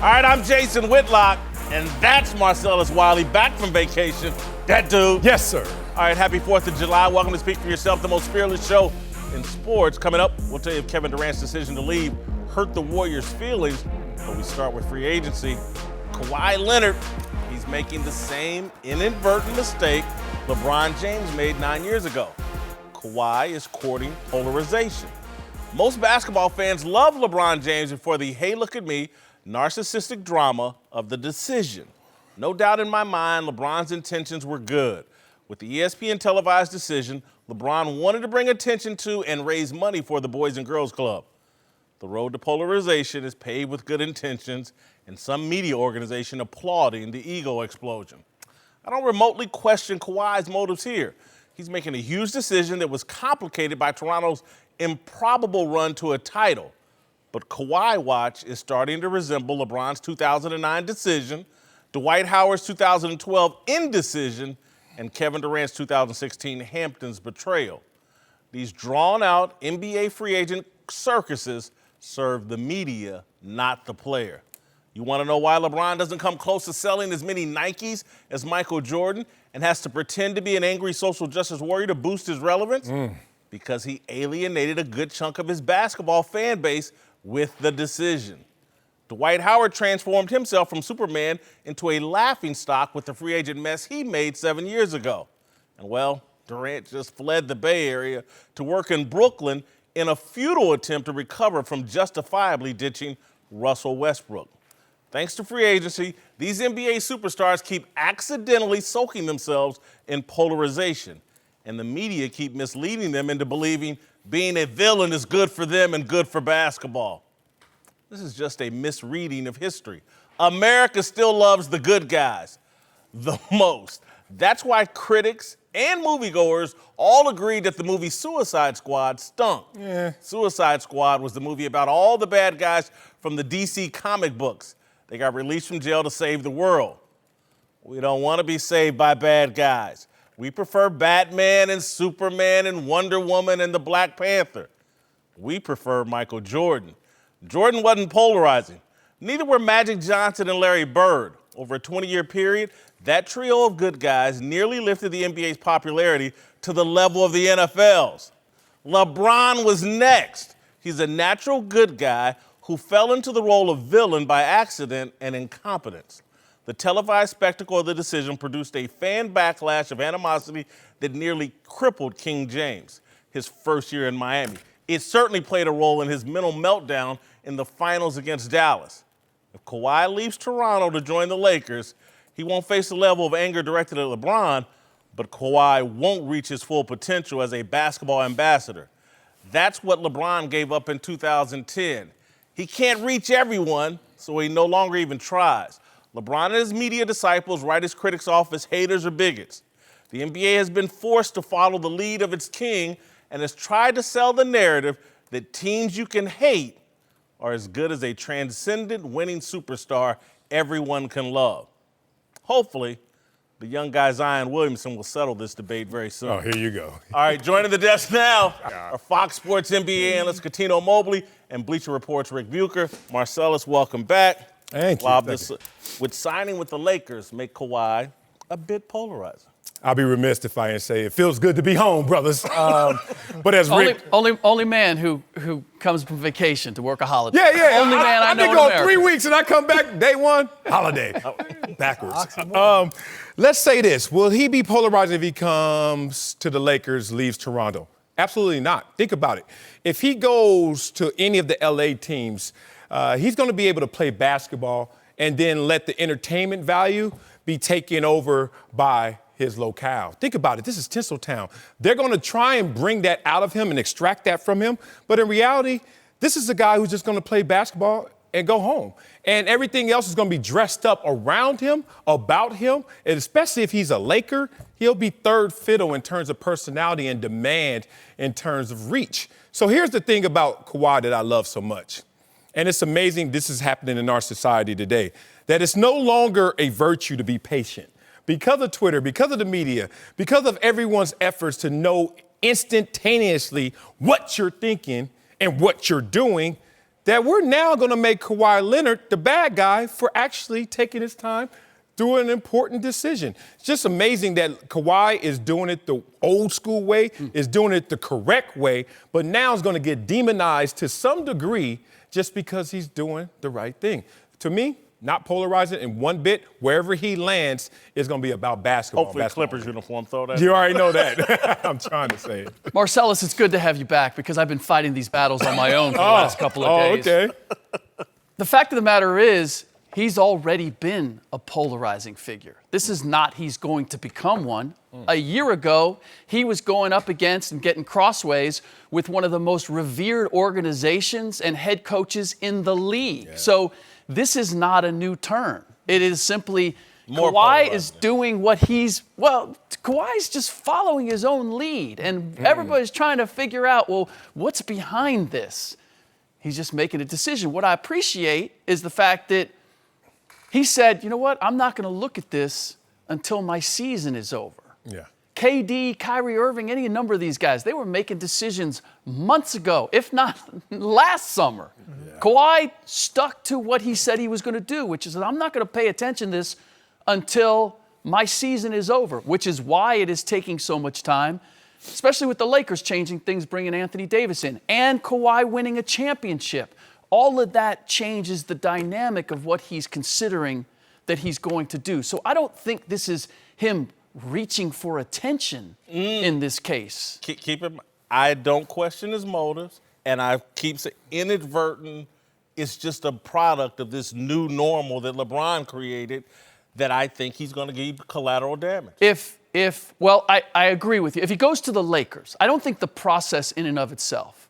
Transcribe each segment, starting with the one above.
All right, I'm Jason Whitlock, and that's Marcellus Wiley back from vacation. That dude. Yes, sir. All right, happy 4th of July. Welcome to Speak for Yourself, the most fearless show in sports. Coming up, we'll tell you if Kevin Durant's decision to leave hurt the Warriors' feelings. But we start with free agency. Kawhi Leonard, he's making the same inadvertent mistake LeBron James made 9 years ago. Kawhi is courting polarization. Most basketball fans love LeBron James for the "hey, look at me" narcissistic drama of the decision. No doubt in my mind, LeBron's intentions were good. With the ESPN televised decision, LeBron wanted to bring attention to and raise money for the Boys and Girls Club. The road to polarization is paved with good intentions and some media organization applauding the ego explosion. I don't remotely question Kawhi's motives here. He's making a huge decision that was complicated by Toronto's improbable run to a title. But Kawhi watch is starting to resemble LeBron's 2009 decision, Dwight Howard's 2012 indecision, and Kevin Durant's 2016 Hamptons betrayal. These drawn-out NBA free agent circuses serve the media, not the player. You want to know why LeBron doesn't come close to selling as many Nikes as Michael Jordan and has to pretend to be an angry social justice warrior to boost his relevance? Because he alienated a good chunk of his basketball fan base with the decision. Dwight Howard transformed himself from Superman into a laughingstock with the free agent mess he made 7 years ago. And well, Durant just fled the Bay Area to work in Brooklyn in a futile attempt to recover from justifiably ditching Russell Westbrook. Thanks to free agency, these NBA superstars keep accidentally soaking themselves in polarization, and the media keep misleading them into believing being a villain is good for them and good for basketball. This is just a misreading of history. America still loves the good guys the most. That's why critics and moviegoers all agreed that the movie Suicide Squad stunk. Suicide Squad was the movie about all the bad guys from the DC comic books. They got released from jail to save the world. We don't want to be saved by bad guys. We prefer Batman and Superman and Wonder Woman and the Black Panther. We prefer Michael Jordan. Jordan wasn't polarizing. Neither were Magic Johnson and Larry Bird. Over a 20-year period, that trio of good guys nearly lifted the NBA's popularity to the level of the NFL's. LeBron was next. He's a natural good guy who fell into the role of villain by accident and incompetence. The televised spectacle of the decision produced a fan backlash of animosity that nearly crippled King James his first year in Miami. It certainly played a role in his mental meltdown in the finals against Dallas. If Kawhi leaves Toronto to join the Lakers, he won't face the level of anger directed at LeBron, but Kawhi won't reach his full potential as a basketball ambassador. That's what LeBron gave up in 2010. He can't reach everyone, so he no longer even tries. LeBron and his media disciples write his critics off as haters or bigots. The NBA has been forced to follow the lead of its king and has tried to sell the narrative that teams you can hate are as good as a transcendent winning superstar everyone can love. Hopefully, the young guy Zion Williamson will settle this debate very soon. Oh, here you go. All right, joining the desk now are Fox Sports NBA analyst Katino Mobley and Bleacher Report's Rick Bucher. Marcellus, welcome back. Thank you. Would signing with the Lakers make Kawhi a bit polarizing? I'll be remiss if I didn't say it feels good to be home, brothers. But as Rick, only man who comes from vacation to work a holiday. Yeah. Only man I know in I've been gone America. 3 weeks and I come back day one, holiday. Backwards. Let's say this. Will he be polarizing if he comes to the Lakers, leaves Toronto? Absolutely not. Think about it. If he goes to any of the LA teams, he's going to be able to play basketball and then let the entertainment value be taken over by his locale. Think about it. This is Tinseltown. They're going to try and bring that out of him and extract that from him. But in reality, this is a guy who's just going to play basketball and go home. And everything else is going to be dressed up around him, about him. And especially if he's a Laker, he'll be third fiddle in terms of personality and demand in terms of reach. So here's the thing about Kawhi that I love so much. And it's amazing this is happening in our society today, that it's no longer a virtue to be patient. Because of Twitter, because of the media, because of everyone's efforts to know instantaneously what you're thinking and what you're doing, that we're now going to make Kawhi Leonard the bad guy for actually taking his time through an important decision. It's just amazing that Kawhi is doing it the old school way, is doing it the correct way, but now is going to get demonized to some degree just because he's doing the right thing. To me, not polarizing in one bit. Wherever he lands is going to be about basketball. Hopefully Clippers uniform, throw that. You already know that. I'm trying to say it. Marcellus, it's good to have you back because I've been fighting these battles on my own for the last couple of days. Okay. The fact of the matter is, he's already been a polarizing figure. This is not he's going to become one. A year ago, he was going up against and getting crossways with one of the most revered organizations and head coaches in the league. Yeah. So this is not a new turn. It is simply Kawhi is doing what Kawhi's just following his own lead. And everybody's trying to figure out, well, what's behind this? He's just making a decision. What I appreciate is the fact that he said, you know what, I'm not going to look at this until my season is over. Yeah. KD, Kyrie Irving, any number of these guys, they were making decisions months ago, if not last summer. Yeah. Kawhi stuck to what he said he was going to do, which is that I'm not going to pay attention to this until my season is over, which is why it is taking so much time, especially with the Lakers changing things, bringing Anthony Davis in, and Kawhi winning a championship. All of that changes the dynamic of what he's considering that he's going to do. So I don't think this is him reaching for attention in this case. Keep it. I don't question his motives, and I keep saying inadvertent. It's just a product of this new normal that LeBron created that I think he's going to give collateral damage. I agree with you. If he goes to the Lakers, I don't think the process in and of itself.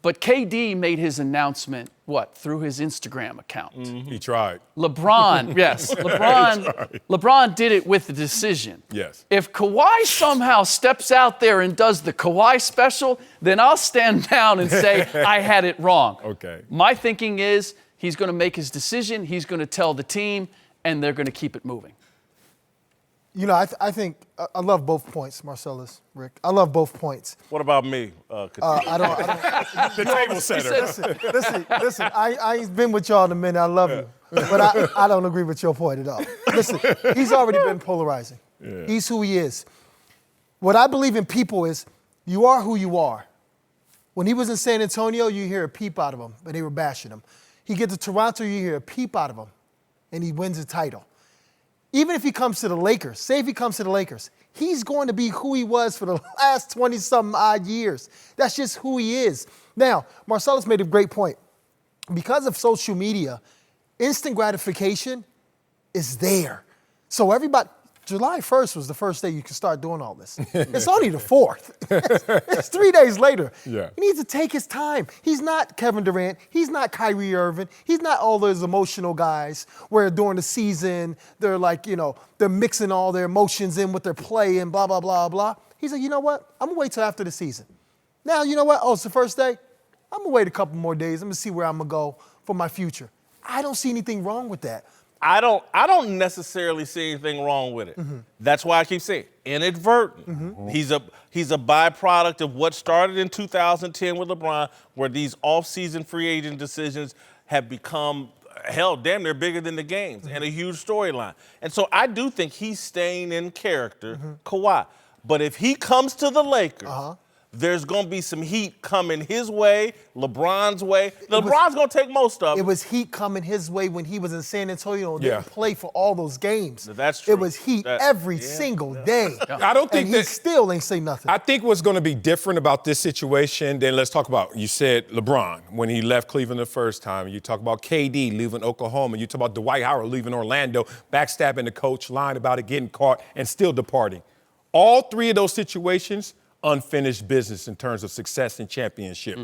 But KD made his announcement, through his Instagram account. He tried. LeBron, yes. LeBron did it with the decision. Yes. If Kawhi somehow steps out there and does the Kawhi special, then I'll stand down and say I had it wrong. Okay. My thinking is he's going to make his decision, he's going to tell the team, and they're going to keep it moving. You know, I think I love both points, Marcellus, Rick. I love both points. What about me? I don't. The table setter. Listen. I ain't been with y'all in a minute. I love you, but I don't agree with your point at all. Listen, he's already been polarizing. Yeah. He's who he is. What I believe in people is you are who you are. When he was in San Antonio, you hear a peep out of him, but they were bashing him. He gets to Toronto, you hear a peep out of him, and he wins a title. Even if he comes to the Lakers, say if he comes to the Lakers, he's going to be who he was for the last 20-something odd years. That's just who he is. Now, Marcellus made a great point. Because of social media, instant gratification is there. So everybody, July 1st was the first day you can start doing all this. It's only the 4th. It's 3 days later. Yeah. He needs to take his time. He's not Kevin Durant. He's not Kyrie Irving. He's not all those emotional guys where during the season they're like, they're mixing all their emotions in with their play and blah, blah, blah, blah. He's like, you know what? I'm going to wait till after the season. Now, you know what? Oh, it's the first day? I'm going to wait a couple more days. I'm going to see where I'm going to go for my future. I don't see anything wrong with that. I don't necessarily see anything wrong with it. That's why I keep saying inadvertent. He's a byproduct of what started in 2010 with LeBron, where these off-season free agent decisions have become, damn near bigger than the games and a huge storyline. And so I do think he's staying in character, Kawhi. But if he comes to the Lakers, there's going to be some heat coming his way, LeBron's way. LeBron's going to take most of it. It was heat coming his way when he was in San Antonio and didn't play for all those games. That's true. It was heat every single day. I don't think he still ain't say nothing. I think what's going to be different about this situation, then let's talk about, you said LeBron, when he left Cleveland the first time. You talk about KD leaving Oklahoma. You talk about Dwight Howard leaving Orlando, backstabbing the coach, lying about it, getting caught, and still departing. All three of those situations, unfinished business in terms of success and championship.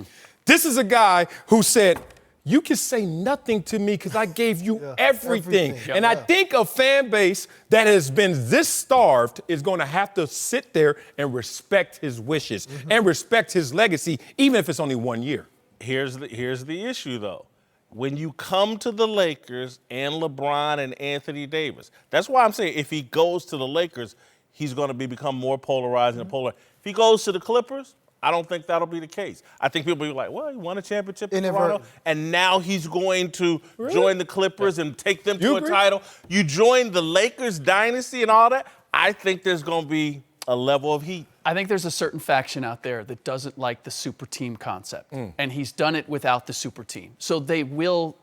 This is a guy who said, you can say nothing to me because I gave you everything. And I think a fan base that has been this starved is going to have to sit there and respect his wishes and respect his legacy, even if it's only 1 year. Here's the issue, though. When you come to the Lakers and LeBron and Anthony Davis, that's why I'm saying if he goes to the Lakers, he's going to become more polarizing and polar. If he goes to the Clippers, I don't think that'll be the case. I think people will be like, well, he won a championship in Toronto, Inadvertent. and now he's going to join the Clippers and take them You to agree? a title. You join the Lakers dynasty and all that. I think there's going to be a level of heat. I think there's a certain faction out there that doesn't like the super team concept, and he's done it without the super team. So they will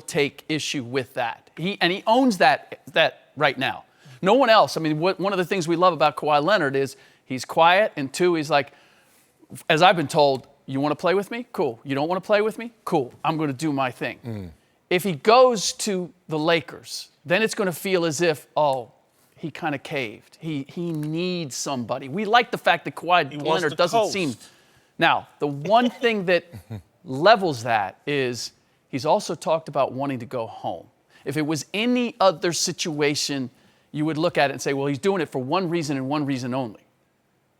take issue with that. He owns that right now. No one else. I mean, one of the things we love about Kawhi Leonard is he's quiet, and two, he's like, as I've been told, you want to play with me? Cool. You don't want to play with me? Cool. I'm going to do my thing. If he goes to the Lakers, then it's going to feel as if, oh, he kind of caved. He needs somebody. We like the fact that Kawhi Leonard doesn't seem. Now, the one thing that levels that is he's also talked about wanting to go home. If it was any other situation, you would look at it and say, well, he's doing it for one reason and one reason only.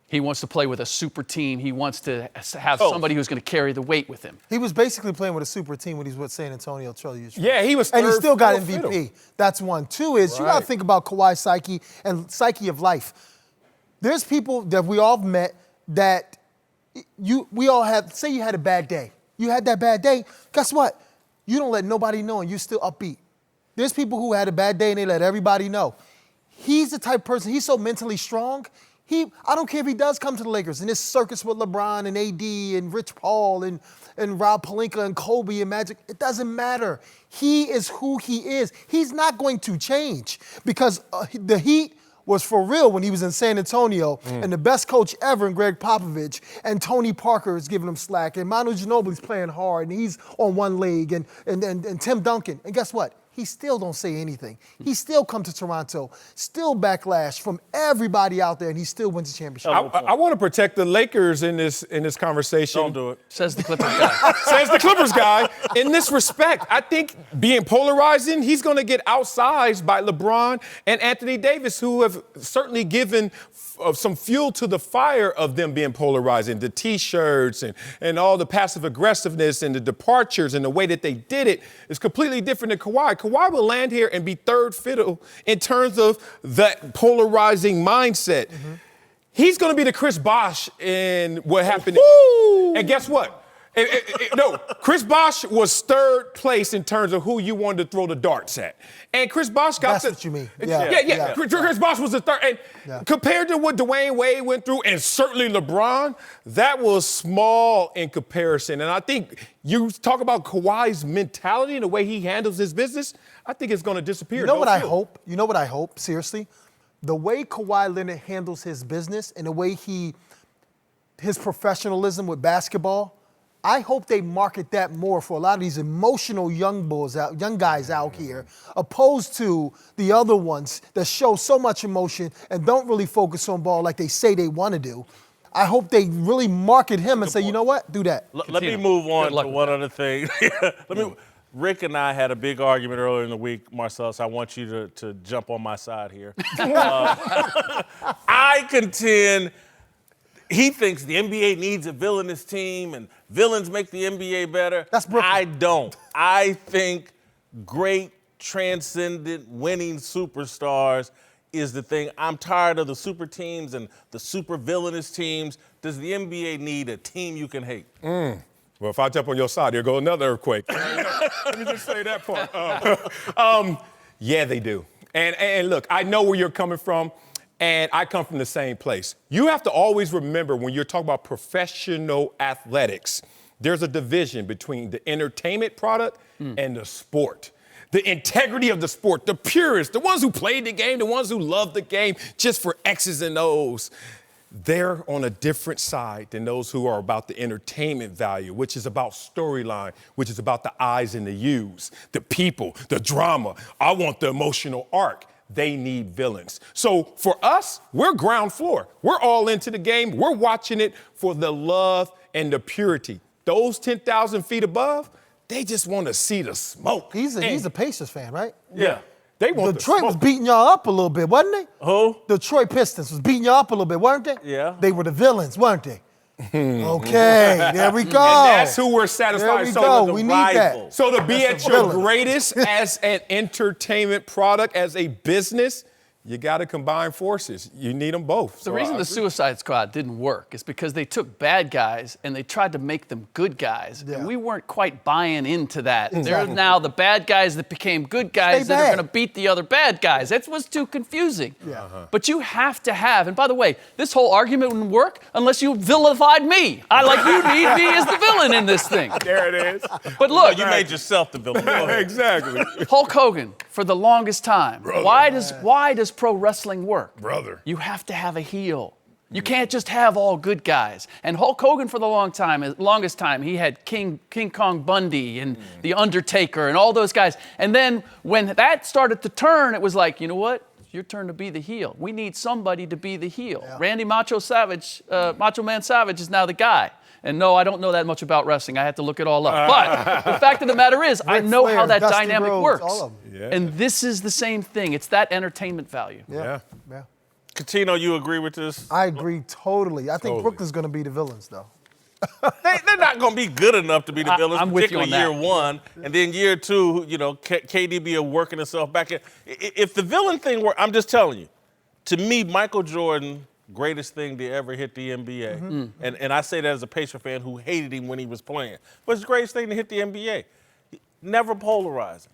He wants to play with a super team. He wants to have somebody who's going to carry the weight with him. He was basically playing with a super team when he's with San Antonio. Yeah, he was and he third, still got fourth MVP. fiddle. That's one. Two is you got to think about Kawhi's psyche and psyche of life. There's people that we all have met that we all have. Say you had a bad day. You had that bad day. Guess what? You don't let nobody know, and you're still upbeat. There's people who had a bad day and they let everybody know. He's the type of person. He's so mentally strong. I don't care if he does come to the Lakers and this circus with LeBron and AD and Rich Paul and Rob Pelinka and Kobe and Magic. It doesn't matter. He is who he is. He's not going to change because the Heat was for real when he was in San Antonio and the best coach ever in Greg Popovich and Tony Parker is giving him slack and Manu Ginobili's playing hard and he's on one leg and Tim Duncan. And guess what? He still don't say anything. He still come to Toronto, still backlash from everybody out there, and he still wins the championship. I want to protect the Lakers in this conversation. Don't do it. Says the Clippers guy. Says the Clippers guy. In this respect, I think being polarizing, he's going to get outsized by LeBron and Anthony Davis, who have certainly given some fuel to the fire of them being polarizing. The T-shirts and all the passive aggressiveness and the departures and the way that they did it is completely different than Kawhi. Kawhi will land here and be third fiddle in terms of that polarizing mindset. He's going to be the Chris Bosh in what happened. And guess what? No, Chris Bosh was third place in terms of who you wanted to throw the darts at. And Chris Bosh got That's what you mean. Yeah. Chris Bosh was the third. And compared to what Dwayne Wade went through, and certainly LeBron, that was small in comparison. And I think you talk about Kawhi's mentality and the way he handles his business, I think it's going to disappear. You know what I hope? You know what I hope, seriously? The way Kawhi Leonard handles his business and the way his professionalism with basketball, I hope they market that more for a lot of these emotional young guys out here, opposed to the other ones that show so much emotion and don't really focus on ball like they say they want to do. I hope they really market him and say, you know what, do that. Let me move on to one other thing. Rick and I had a big argument earlier in the week, Marcellus. I want you to jump on my side here. I contend he thinks the NBA needs a villainous team and villains make the NBA better. That's Brooklyn. I don't. I think great, transcendent, winning superstars is the thing. I'm tired of the super teams and the super villainous teams. Does the NBA need a team you can hate? Well, if I jump on your side, here go another earthquake. Let me just say that part. Yeah, they do. And look, I know where you're coming from. And I come from the same place. You have to always remember when you're talking about professional athletics, there's a division between the entertainment product and the sport. The integrity of the sport, the purists, the ones who played the game, the ones who love the game just for X's and O's. They're on a different side than those who are about the entertainment value, which is about storyline, which is about the I's and the U's, the people, the drama. I want the emotional arc. They need villains. So for us, we're ground floor. We're all into the game. We're watching it for the love and the purity. Those 10,000 feet above, they just want to see the smoke. He's a Pacers fan, right? Yeah. They want Detroit the was smoke. beating y'all up a little bit, wasn't they? Who? Detroit Pistons was beating y'all up a little bit, weren't they? Yeah. They were the villains, weren't they? Okay, there we go. And that's who we're satisfied. There we So go. the We need rival. that. So to be That's at a your villain. greatest as an entertainment product, as a business, You got to combine forces. You need them both. The reason the Suicide Squad didn't work is because they took bad guys and they tried to make them good guys. Yeah. And we weren't quite buying into that. Exactly. They're now the bad guys that became good guys that are going to beat the other bad guys. That was too confusing. Yeah. But you have to have, and by the way, this whole argument wouldn't work unless you vilified me. You need me as the villain in this thing. There it is. But look. You made yourself the villain. Exactly. Hulk Hogan, for the longest time. Brother. Why does pro wrestling work? Brother. You have to have a heel. You can't just have all good guys. And Hulk Hogan, for the longest time, he had King Kong Bundy and The Undertaker and all those guys. And then when that started to turn, it was like, you know what? It's your turn to be the heel. We need somebody to be the heel. Yeah. Randy Macho Man Savage is now the guy. And no, I don't know that much about wrestling. I had to look it all up. But the fact of the matter is, I know how that dynamic works. All of them. Yeah. And this is the same thing. It's that entertainment value. Yeah. Catino, you agree with this? I agree totally. I think Brooklyn's going to be the villains, though. They're not going to be good enough to be the villains, I'm with you particularly on year one. And then year two, KD be working himself back in. If the villain thing were, I'm just telling you, to me, Michael Jordan, greatest thing to ever hit the NBA. Mm-hmm. And I say that as a Pacer fan who hated him when he was playing. But it's the greatest thing to hit the NBA. Never polarizing.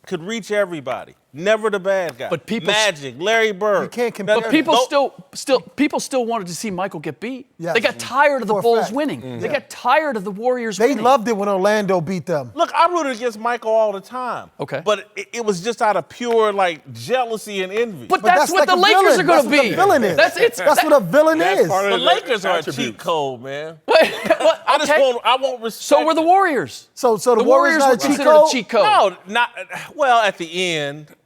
Could reach everybody. Never the bad guy. But people Magic, Larry Bird. You can't compare. But people still wanted to see Michael get beat. Yes. They got tired of the For a Bulls fact. winning. They got tired of the Warriors They winning. loved it when Orlando beat them. Look, I rooted against Michael all the time. Okay. But it was just out of pure jealousy and envy. But that's what like the a Lakers villain. are going to That's be. what a villain is. That's what a villain is. the Lakers are a cheat code, man. Well, I won't respect. So were the Warriors. So the Warriors not were a cheat considered code? a cheat code. No, not well.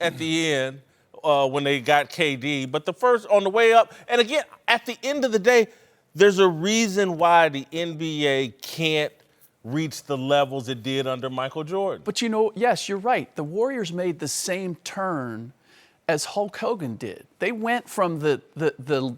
At the end, when they got KD, but on the way up, and again, at the end of the day, there's a reason why the NBA can't reach the levels it did under Michael Jordan. But yes, you're right. The Warriors made the same turn as Hulk Hogan did. They went from the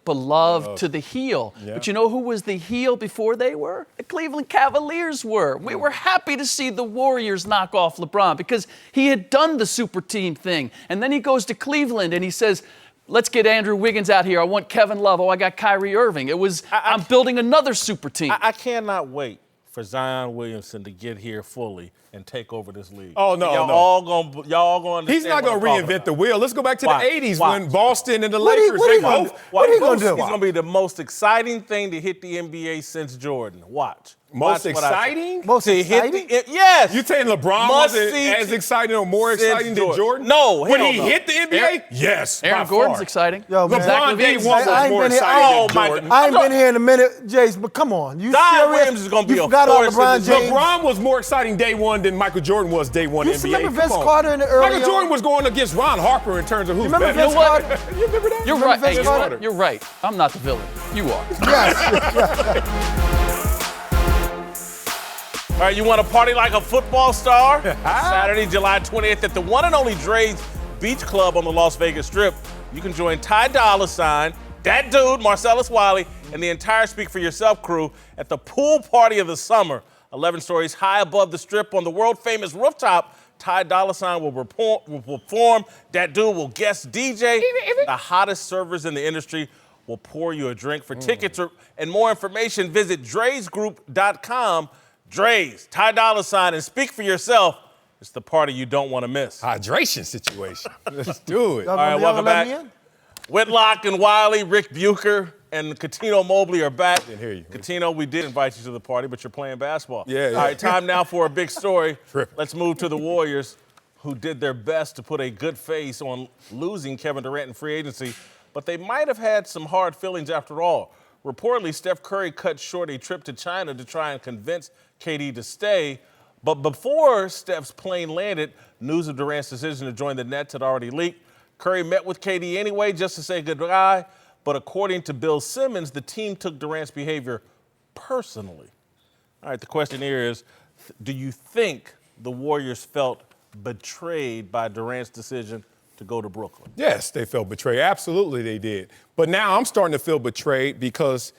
beloved to the heel. Yeah. But you know who was the heel before they were? The Cleveland Cavaliers were. We were happy to see the Warriors knock off LeBron because he had done the super team thing. And then he goes to Cleveland and he says, let's get Andrew Wiggins out here. I want Kevin Love. Oh, I got Kyrie Irving. I'm building another super team. I cannot wait for Zion Williamson to get here fully and take over this league. Oh, no, y'all gonna He's not going to reinvent the wheel. Let's go back to the 80s when Boston and the What Lakers. are you going to do? He's going to be the most exciting thing to hit the NBA since Jordan. Watch. Most exciting? Most exciting? Yes. You saying LeBron wasn't as exciting or more exciting than Jordan? No. When he hit the NBA? Yes. Aaron Gordon's exciting. Yo, man. LeBron day one was more exciting Oh, than my Jordan. I ain't been here in a minute, Jace, but come on. You Zion serious? Williams is gonna be you a forgot force about in LeBron this James. LeBron was more exciting day one than Michael Jordan was day one You NBA. remember Vince Come on. Carter in the early Michael Jordan was going against Ron Harper in terms of who's Remember better. Vince Carter? You remember that? You're right. Vince Hey, Carter? you're right. I'm not the villain. You are. Yes. All right, you want to party like a football star? Saturday, July 20th at the one and only Dre's Beach Club on the Las Vegas Strip. You can join Ty Dolla $ign, that dude, Marcellus Wiley, and the entire Speak for Yourself crew at the pool party of the summer. 11 stories high above the Strip on the world-famous rooftop, Ty Dolla $ign will perform. That dude will guest DJ. The hottest servers in the industry will pour you a drink. For tickets and more information, visit dresgroup.com. Dre's, Ty Dolla $ign, and Speak for Yourself. It's the party you don't want to miss. Hydration situation. Let's do it. All right, welcome back. Whitlock and Wiley, Rick Bucher, and Catino Mobley are back. Didn't hear you. Catino, we did invite you to the party, but you're playing basketball. Yeah. All right, time now for a big story. Tripping. Let's move to the Warriors, who did their best to put a good face on losing Kevin Durant in free agency, but they might have had some hard feelings after all. Reportedly, Steph Curry cut short a trip to China to try and convince KD to stay. But before Steph's plane landed, news of Durant's decision to join the Nets had already leaked. Curry met with KD anyway just to say goodbye. But according to Bill Simmons, the team took Durant's behavior personally. All right, the question here is, do you think the Warriors felt betrayed by Durant's decision to go to Brooklyn? Yes, they felt betrayed. Absolutely they did. But now I'm starting to feel betrayed because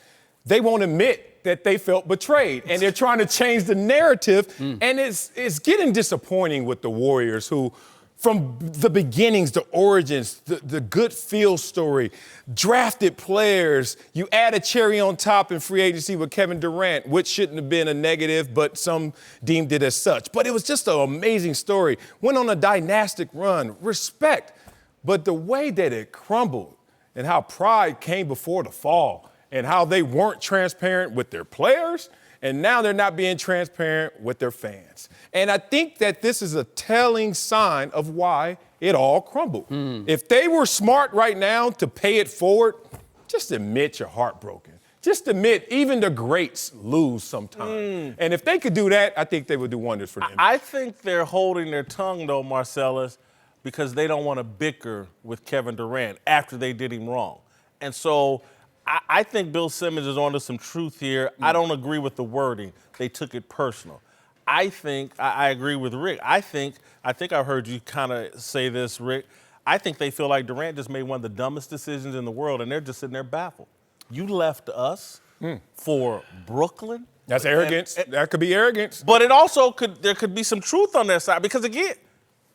they won't admit that they felt betrayed. And they're trying to change the narrative. And it's getting disappointing with the Warriors, who from the beginnings, the origins, the good feel story, drafted players. You add a cherry on top in free agency with Kevin Durant, which shouldn't have been a negative, but some deemed it as such. But it was just an amazing story. Went on a dynastic run. Respect. But the way that it crumbled and how pride came before the fall and how they weren't transparent with their players, and now they're not being transparent with their fans. And I think that this is a telling sign of why it all crumbled. If they were smart right now to pay it forward, just admit you're heartbroken. Just admit even the greats lose sometimes. And if they could do that, I think they would do wonders for them. I think they're holding their tongue, though, Marcellus, because they don't want to bicker with Kevin Durant after they did him wrong. And so I think Bill Simmons is onto some truth here. I don't agree with the wording. They took it personal. I think I agree with Rick. I think I heard you kind of say this, Rick. I think they feel like Durant just made one of the dumbest decisions in the world, and they're just sitting there baffled. You left us for Brooklyn. That's arrogance. That could be arrogance. But it also there could be some truth on their side because, again,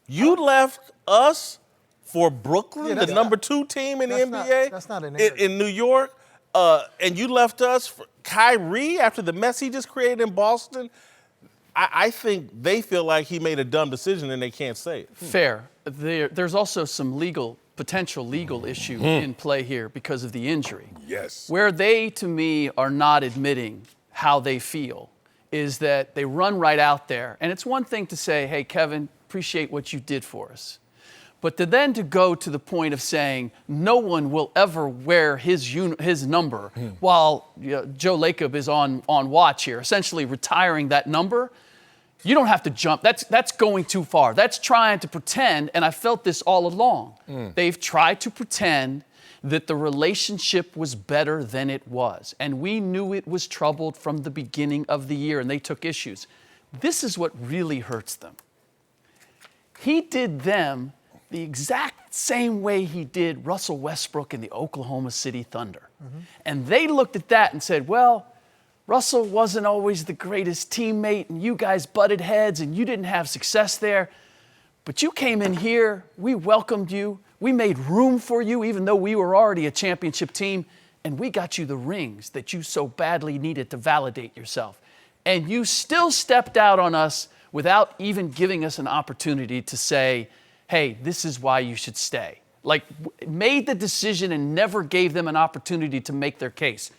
you left us for Brooklyn, the number 2 team in the NBA. That's not an in New York. And you left us for Kyrie after the mess he just created in Boston. I think they feel like he made a dumb decision and they can't say it. Fair. There's also some potential legal issue in play here because of the injury. Yes. Where they, to me, are not admitting how they feel is that they run right out there. And it's one thing to say, hey, Kevin, appreciate what you did for us. But to go to the point of saying no one will ever wear his number while Joe Lacob is on watch here, essentially retiring that number, you don't have to jump. That's going too far. That's trying to pretend, and I felt this all along. They've tried to pretend that the relationship was better than it was, and we knew it was troubled from the beginning of the year, and they took issues. This is what really hurts them. He did them the exact same way he did Russell Westbrook in the Oklahoma City Thunder. And they looked at that and said, well, Russell wasn't always the greatest teammate, and you guys butted heads, and you didn't have success there. But you came in here, we welcomed you, we made room for you, even though we were already a championship team, and we got you the rings that you so badly needed to validate yourself. And you still stepped out on us without even giving us an opportunity to say, hey, this is why you should stay. Like, made the decision and never gave them an opportunity to make their case.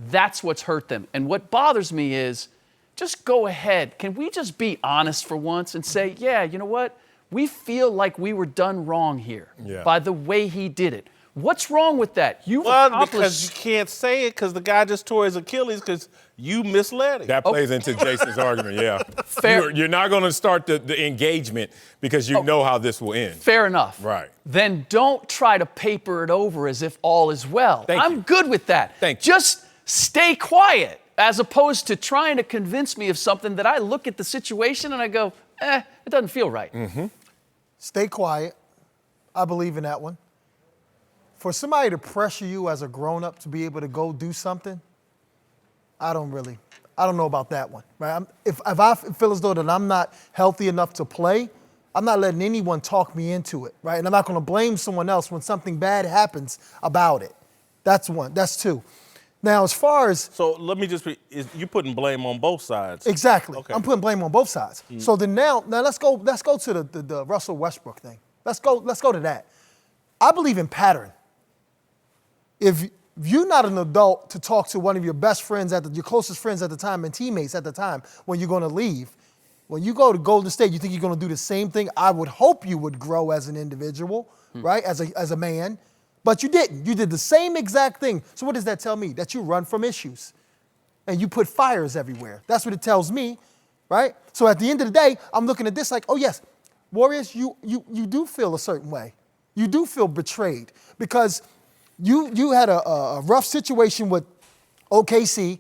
That's what's hurt them. And what bothers me is, just go ahead. Can we just be honest for once and say, yeah, you know what? We feel like we were done wrong here by the way he did it. What's wrong with that? Because you can't say it because the guy just tore his Achilles because you misled him. That plays into Jason's argument, yeah. Fair. You're not going to start the engagement because you know how this will end. Fair enough. Right. Then don't try to paper it over as if all is well. I'm good with that. Thank you. Just stay quiet as opposed to trying to convince me of something that I look at the situation and I go, it doesn't feel right. Stay quiet. I believe in that one. For somebody to pressure you as a grown-up to be able to go do something, I don't know about that one. Right? If I feel as though that I'm not healthy enough to play, I'm not letting anyone talk me into it, right? And I'm not going to blame someone else when something bad happens about it. That's one. That's two. Now, as far as so, let me just you're putting blame on both sides. Exactly. Okay. I'm putting blame on both sides. So then now let's go to the Russell Westbrook thing. Let's go to that. I believe in pattern. If you're not an adult to talk to one of your best friends, your closest friends at the time and teammates at the time when you're going to leave, when you go to Golden State, you think you're going to do the same thing? I would hope you would grow as an individual, right, as a man. But you didn't. You did the same exact thing. So what does that tell me? That you run from issues and you put fires everywhere. That's what it tells me, right? So at the end of the day, I'm looking at this like, oh, yes, Warriors, you do feel a certain way. You do feel betrayed because you had a rough situation with OKC,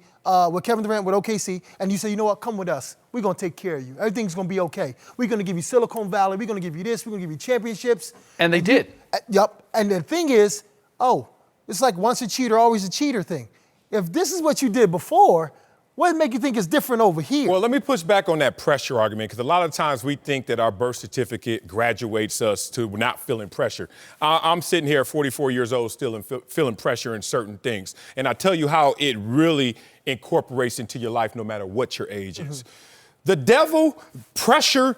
with Kevin Durant with OKC, and you say, you know what, come with us. We're going to take care of you. Everything's going to be okay. We're going to give you Silicon Valley. We're going to give you this. We're going to give you championships. And they did. Yep. And the thing is, it's like once a cheater, always a cheater thing. If this is what you did before, What make you think it's different over here? Well, let me push back on that pressure argument, because a lot of times we think that our birth certificate graduates us to not feeling pressure. I'm sitting here at 44 years old still feeling pressure in certain things. And I tell you how it really incorporates into your life no matter what your age is. The devil, pressure,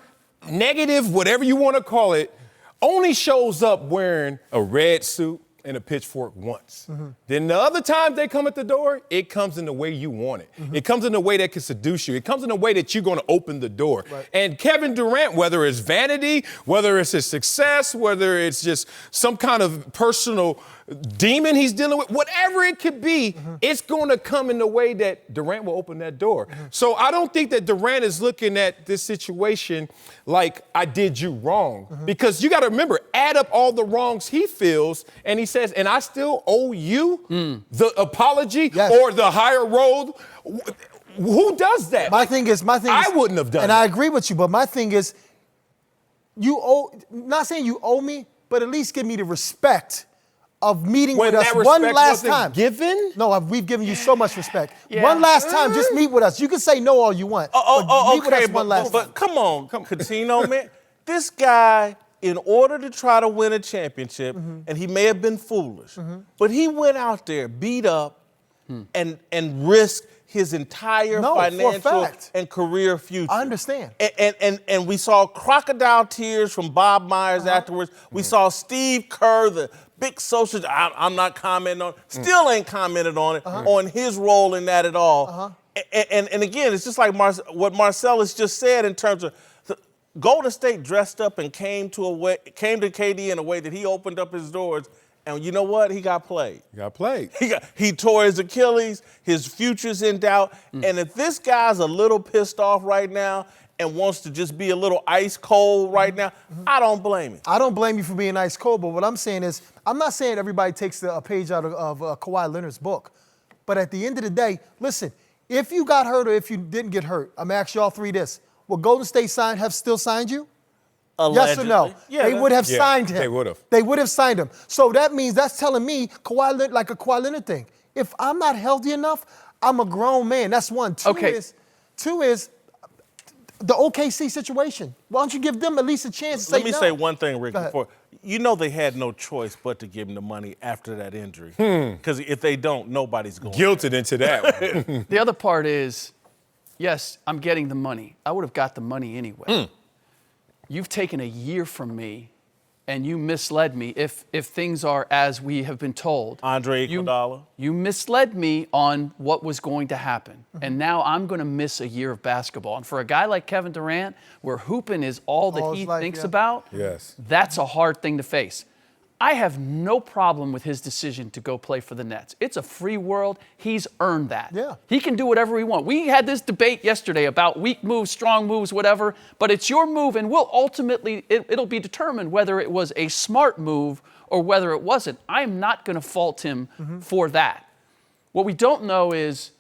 negative, whatever you want to call it, only shows up wearing a red suit and a pitchfork once. Then the other time they come at the door, it comes in the way you want it. It comes in a way that can seduce you. It comes in a way that you're going to open the door. Right. And Kevin Durant, whether it's vanity, whether it's his success, whether it's just some kind of personal demon he's dealing with, whatever it could be, it's going to come in the way that Durant will open that door. So I don't think that Durant is looking at this situation like I did you wrong. Because you got to remember, add up all the wrongs he feels, and he says, and I still owe you the apology or the higher road. Who does that? My thing is, I wouldn't have done and that. I agree with you, but my thing is, not saying you owe me, but at least give me the respect of meeting with us one last time. Given? No, we've given you so much respect. One last time, just meet with us. You can say no all you want. Meet with us one last time. But come on, Coutinho, man. This guy, in order to try to win a championship, and he may have been foolish, but he went out there, beat up, and risked his entire financial and career future. I understand. And we saw crocodile tears from Bob Myers afterwards. We saw Steve Kerr, the big social, I'm not commenting on, still ain't commented on it, on his role in that at all. And again, it's just like what Marcellus just said in terms of Golden State dressed up and came to KD in a way that he opened up his doors. And you know what? He got played. He got played. He tore his Achilles. His future's in doubt. And if this guy's a little pissed off right now and wants to just be a little ice cold right now, I don't blame him. I don't blame you for being ice cold, but what I'm saying is, I'm not saying everybody takes a page out of Kawhi Leonard's book. But at the end of the day, listen, if you got hurt or if you didn't get hurt, I'm going to ask y'all three this. Will Golden State have still signed you? Allegedly. Yes or no? Yeah, they would have signed him. They would have. They would have signed him. So that means that's telling me like a Kawhi Leonard thing. If I'm not healthy enough, I'm a grown man. That's one. Two is the OKC situation. Why don't you give them at least a chance to say no? Let me say one thing, Rick, before. You know they had no choice but to give him the money after that injury. Because if they don't, nobody's going. Guilted into that one. The other part is, yes, I'm getting the money. I would have got the money anyway. You've taken a year from me, and you misled me if things are as we have been told. Andre Iguodala. You misled me on what was going to happen, and now I'm going to miss a year of basketball. And for a guy like Kevin Durant, where hooping is all that he thinks about, that's a hard thing to face. I have no problem with his decision to go play for the Nets. It's a free world. He's earned that. Yeah. He can do whatever he wants. We had this debate yesterday about weak moves, strong moves, whatever, but it's your move, and we'll ultimately, it'll be determined whether it was a smart move or whether it wasn't. I'm not going to fault him for that. What we don't know is,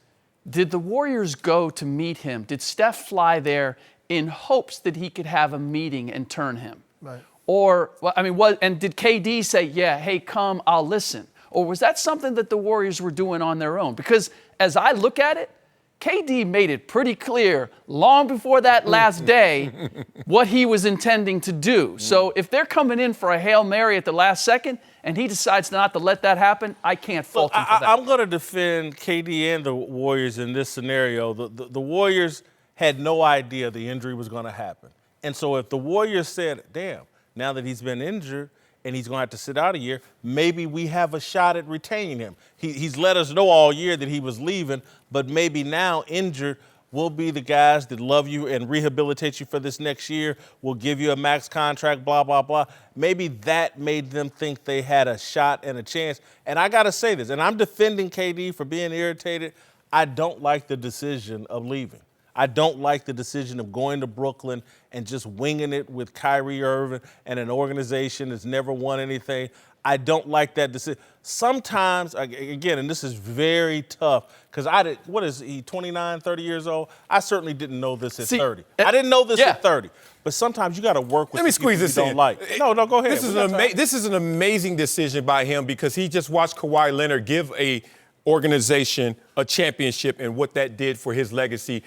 did the Warriors go to meet him? Did Steph fly there in hopes that he could have a meeting and turn him? Right. Or, and did KD say, yeah, hey, come, I'll listen? Or was that something that the Warriors were doing on their own? Because as I look at it, KD made it pretty clear long before that last day what he was intending to do. So if they're coming in for a Hail Mary at the last second and he decides not to let that happen, I can't fault him for that. I'm going to defend KD and the Warriors in this scenario. The Warriors had no idea the injury was going to happen. And so if the Warriors said, damn, now that he's been injured and he's going to have to sit out a year, maybe we have a shot at retaining him. He's let us know all year that he was leaving, but maybe now injured, we'll be the guys that love you and rehabilitate you for this next year. We'll give you a max contract, blah, blah, blah. Maybe that made them think they had a shot and a chance. And I got to say this, and I'm defending KD for being irritated. I don't like the decision of leaving. I don't like the decision of going to Brooklyn and just winging it with Kyrie Irving and an organization that's never won anything. I don't like that decision. Sometimes, again, and this is very tough, because what is he, 29, 30 years old? I certainly didn't know this at 30. I didn't know this at 30. But sometimes you got to work with Let me squeeze people this you in. don't like. No, go ahead. This is an amazing decision by him, because he just watched Kawhi Leonard give a organization a championship and what that did for his legacy,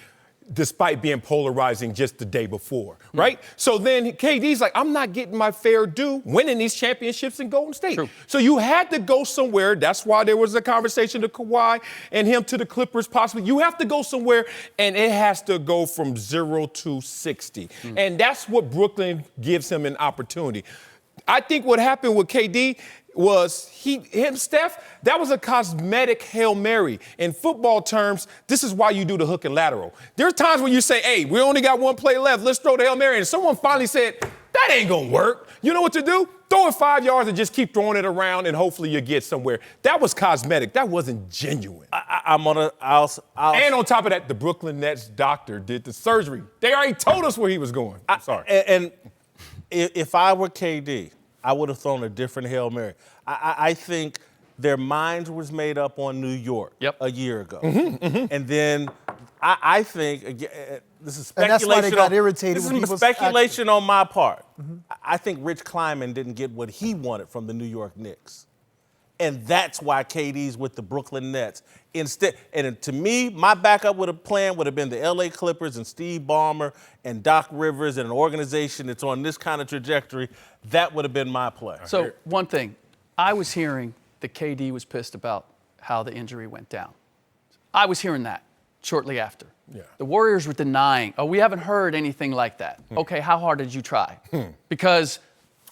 despite being polarizing just the day before, right? So then KD's like, I'm not getting my fair due winning these championships in Golden State. True. So you had to go somewhere. That's why there was a conversation to Kawhi and him to the Clippers possibly. You have to go somewhere, and it has to go from 0 to 60. And that's what Brooklyn gives him an opportunity. I think what happened with KD was Steph, that was a cosmetic Hail Mary. In football terms, this is why you do the hook and lateral. There's times when you say, hey, we only got one play left, let's throw the Hail Mary. And someone finally said, that ain't gonna work. You know what to do? Throw it 5 yards and just keep throwing it around and hopefully you get somewhere. That was cosmetic. That wasn't genuine. And on top of that, the Brooklyn Nets doctor did the surgery. They already told us where he was going. I'm sorry. And if I were KD, I would have thrown a different Hail Mary. I think their minds was made up on New York a year ago. And then I think, again, this is speculation. And that's why they got irritated. This is speculation on my part. I think Rich Kleiman didn't get what he wanted from the New York Knicks. And that's why KD's with the Brooklyn Nets. Instead, and to me, my backup plan would have been the LA Clippers and Steve Ballmer and Doc Rivers and an organization that's on this kind of trajectory. That would have been my play. So one thing, I was hearing that KD was pissed about how the injury went down. I was hearing that shortly after. Yeah. The Warriors were denying, we haven't heard anything like that. Okay, how hard did you try? Because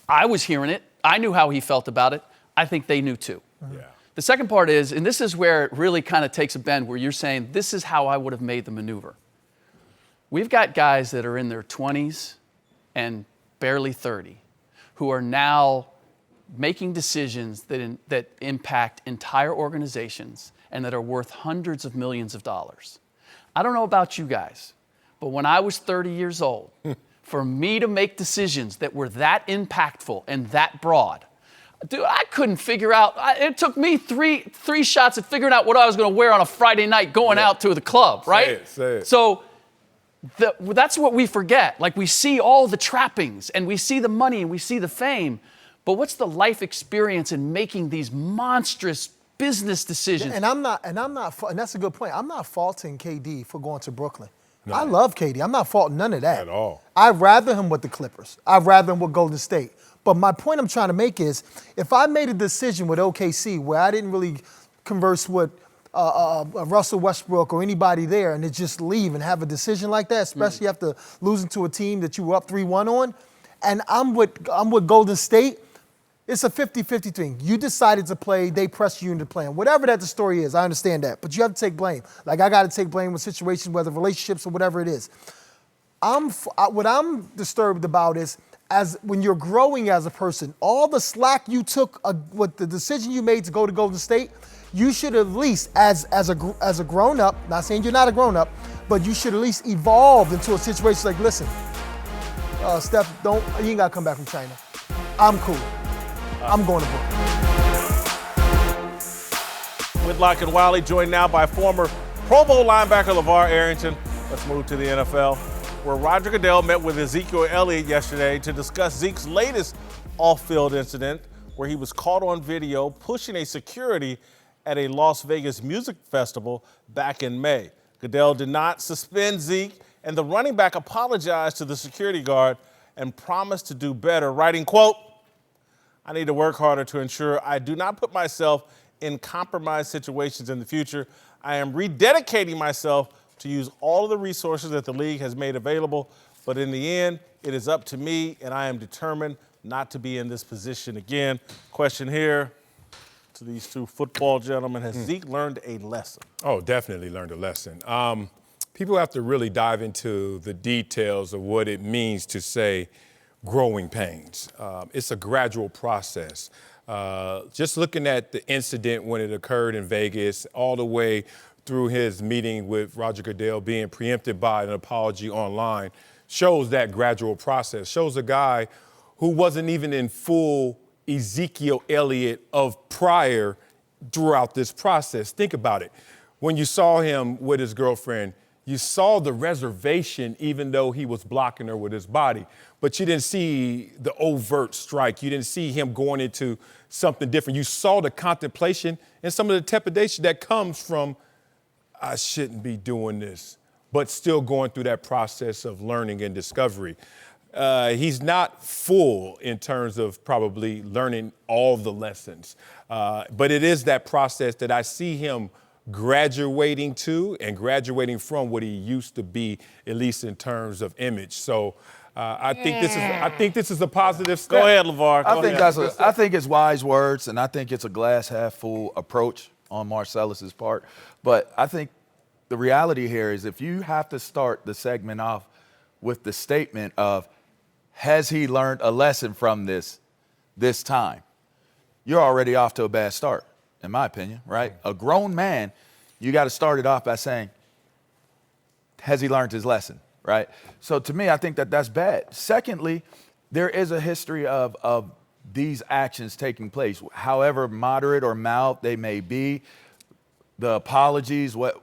I was hearing it. I knew how he felt about it. I think they knew too. Yeah. The second part is, and this is where it really kind of takes a bend, where you're saying, this is how I would have made the maneuver. We've got guys that are in their 20s and barely 30 who are now making decisions that impact entire organizations and that are worth hundreds of millions of dollars. I don't know about you guys, but when I was 30 years old, for me to make decisions that were that impactful and that broad, dude, I couldn't figure out. It took me three shots at figuring out what I was going to wear on a Friday night going out to the club, right? Say it. So that's what we forget. Like, we see all the trappings and we see the money and we see the fame, but what's the life experience in making these monstrous business decisions? And that's a good point. I'm not faulting KD for going to Brooklyn. No. I love KD. I'm not faulting none of that. At all. I'd rather him with the Clippers. I'd rather him with Golden State. But my point I'm trying to make is, if I made a decision with OKC where I didn't really converse with Russell Westbrook or anybody there, and to just leave and have a decision like that, especially after losing to a team that you were up 3-1 on, and I'm with Golden State, it's a 50-50 thing. You decided to play, they pressed you into playing. Whatever that the story is, I understand that. But you have to take blame. Like, I got to take blame with situations, whether relationships or whatever it is. What I'm disturbed about is, when you're growing as a person, all the slack you took with the decision you made to go to Golden State, you should at least, as a grown-up, not saying you're not a grown-up, but you should at least evolve into a situation like, listen, Steph, you ain't got to come back from China. I'm cool. I'm going to Brooklyn. Whitlock and Wiley, joined now by former Pro Bowl linebacker LeVar Arrington. Let's move to the NFL, where Roger Goodell met with Ezekiel Elliott yesterday to discuss Zeke's latest off-field incident, where he was caught on video pushing a security at a Las Vegas music festival back in May. Goodell did not suspend Zeke, and the running back apologized to the security guard and promised to do better, writing, quote, "I need to work harder to ensure I do not put myself in compromised situations in the future. I am rededicating myself to use all of the resources that the league has made available, but in the end, it is up to me, and I am determined not to be in this position again." Question here to these two football gentlemen: has Zeke learned a lesson? Oh, definitely learned a lesson. People have to really dive into the details of what it means to say growing pains. It's a gradual process. Just looking at the incident when it occurred in Vegas, all the way through his meeting with Roger Goodell being preempted by an apology online, shows that gradual process, shows a guy who wasn't even in full Ezekiel Elliott of prior throughout this process. Think about it. When you saw him with his girlfriend, you saw the reservation even though he was blocking her with his body. But you didn't see the overt strike. You didn't see him going into something different. You saw the contemplation and some of the trepidation that comes from, I shouldn't be doing this, but still going through that process of learning and discovery. He's not full in terms of probably learning all the lessons, but it is that process that I see him graduating to and graduating from what he used to be, at least in terms of image. So I think this is a positive step. Go ahead, LeVar. I think it's wise words, and I think it's a glass half full approach on Marcellus's part. But I think the reality here is if you have to start the segment off with the statement of, has he learned a lesson from this time? You're already off to a bad start, in my opinion, right? A grown man, you got to start it off by saying, has he learned his lesson, right? So to me, I think that that's bad. Secondly, there is a history of these actions taking place, however moderate or mild they may be, the apologies, what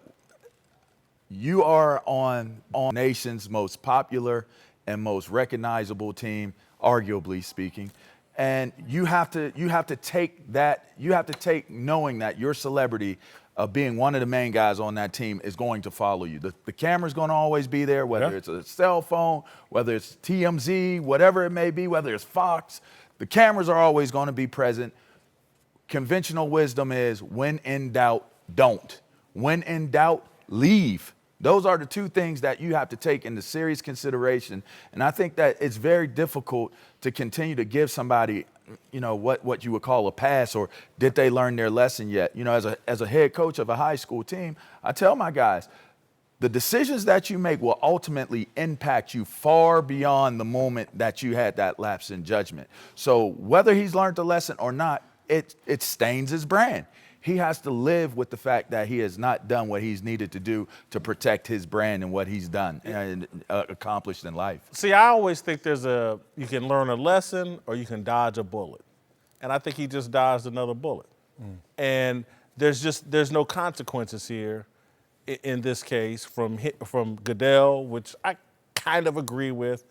you are on nation's most popular and most recognizable team, arguably speaking. And you have to take knowing that your celebrity of being one of the main guys on that team is going to follow you. The camera's going to always be there, whether it's a cell phone, whether it's TMZ, whatever it may be, whether it's Fox. The cameras are always going to be present. Conventional wisdom is when in doubt, don't. When in doubt, leave. Those are the two things that you have to take into serious consideration. And I think that it's very difficult to continue to give somebody, what you would call a pass, or did they learn their lesson yet? As a head coach of a high school team, I tell my guys, the decisions that you make will ultimately impact you far beyond the moment that you had that lapse in judgment. So whether he's learned the lesson or not, it stains his brand. He has to live with the fact that he has not done what he's needed to do to protect his brand and what he's done and accomplished in life. See, I always think you can learn a lesson or you can dodge a bullet. And I think he just dodged another bullet. And there's no consequences here in this case from Goodell, which I kind of agree with.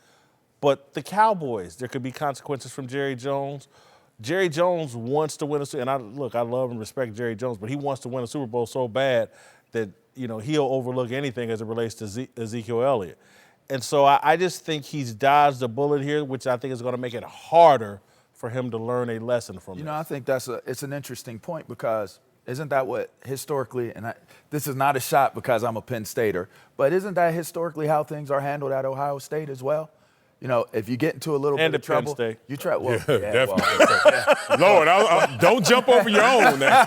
But the Cowboys, there could be consequences from Jerry Jones. Jerry Jones wants to win and I love and respect Jerry Jones, but he wants to win a Super Bowl so bad that, he'll overlook anything as it relates to Ezekiel Elliott. And so I just think he's dodged a bullet here, which I think is going to make it harder for him to learn a lesson from this. I think it's an interesting point because isn't that what historically, and this is not a shot because I'm a Penn Stater, but isn't that historically how things are handled at Ohio State as well? If you get into a little bit of trouble, you try. Well, definitely. Lord, don't jump over your own now.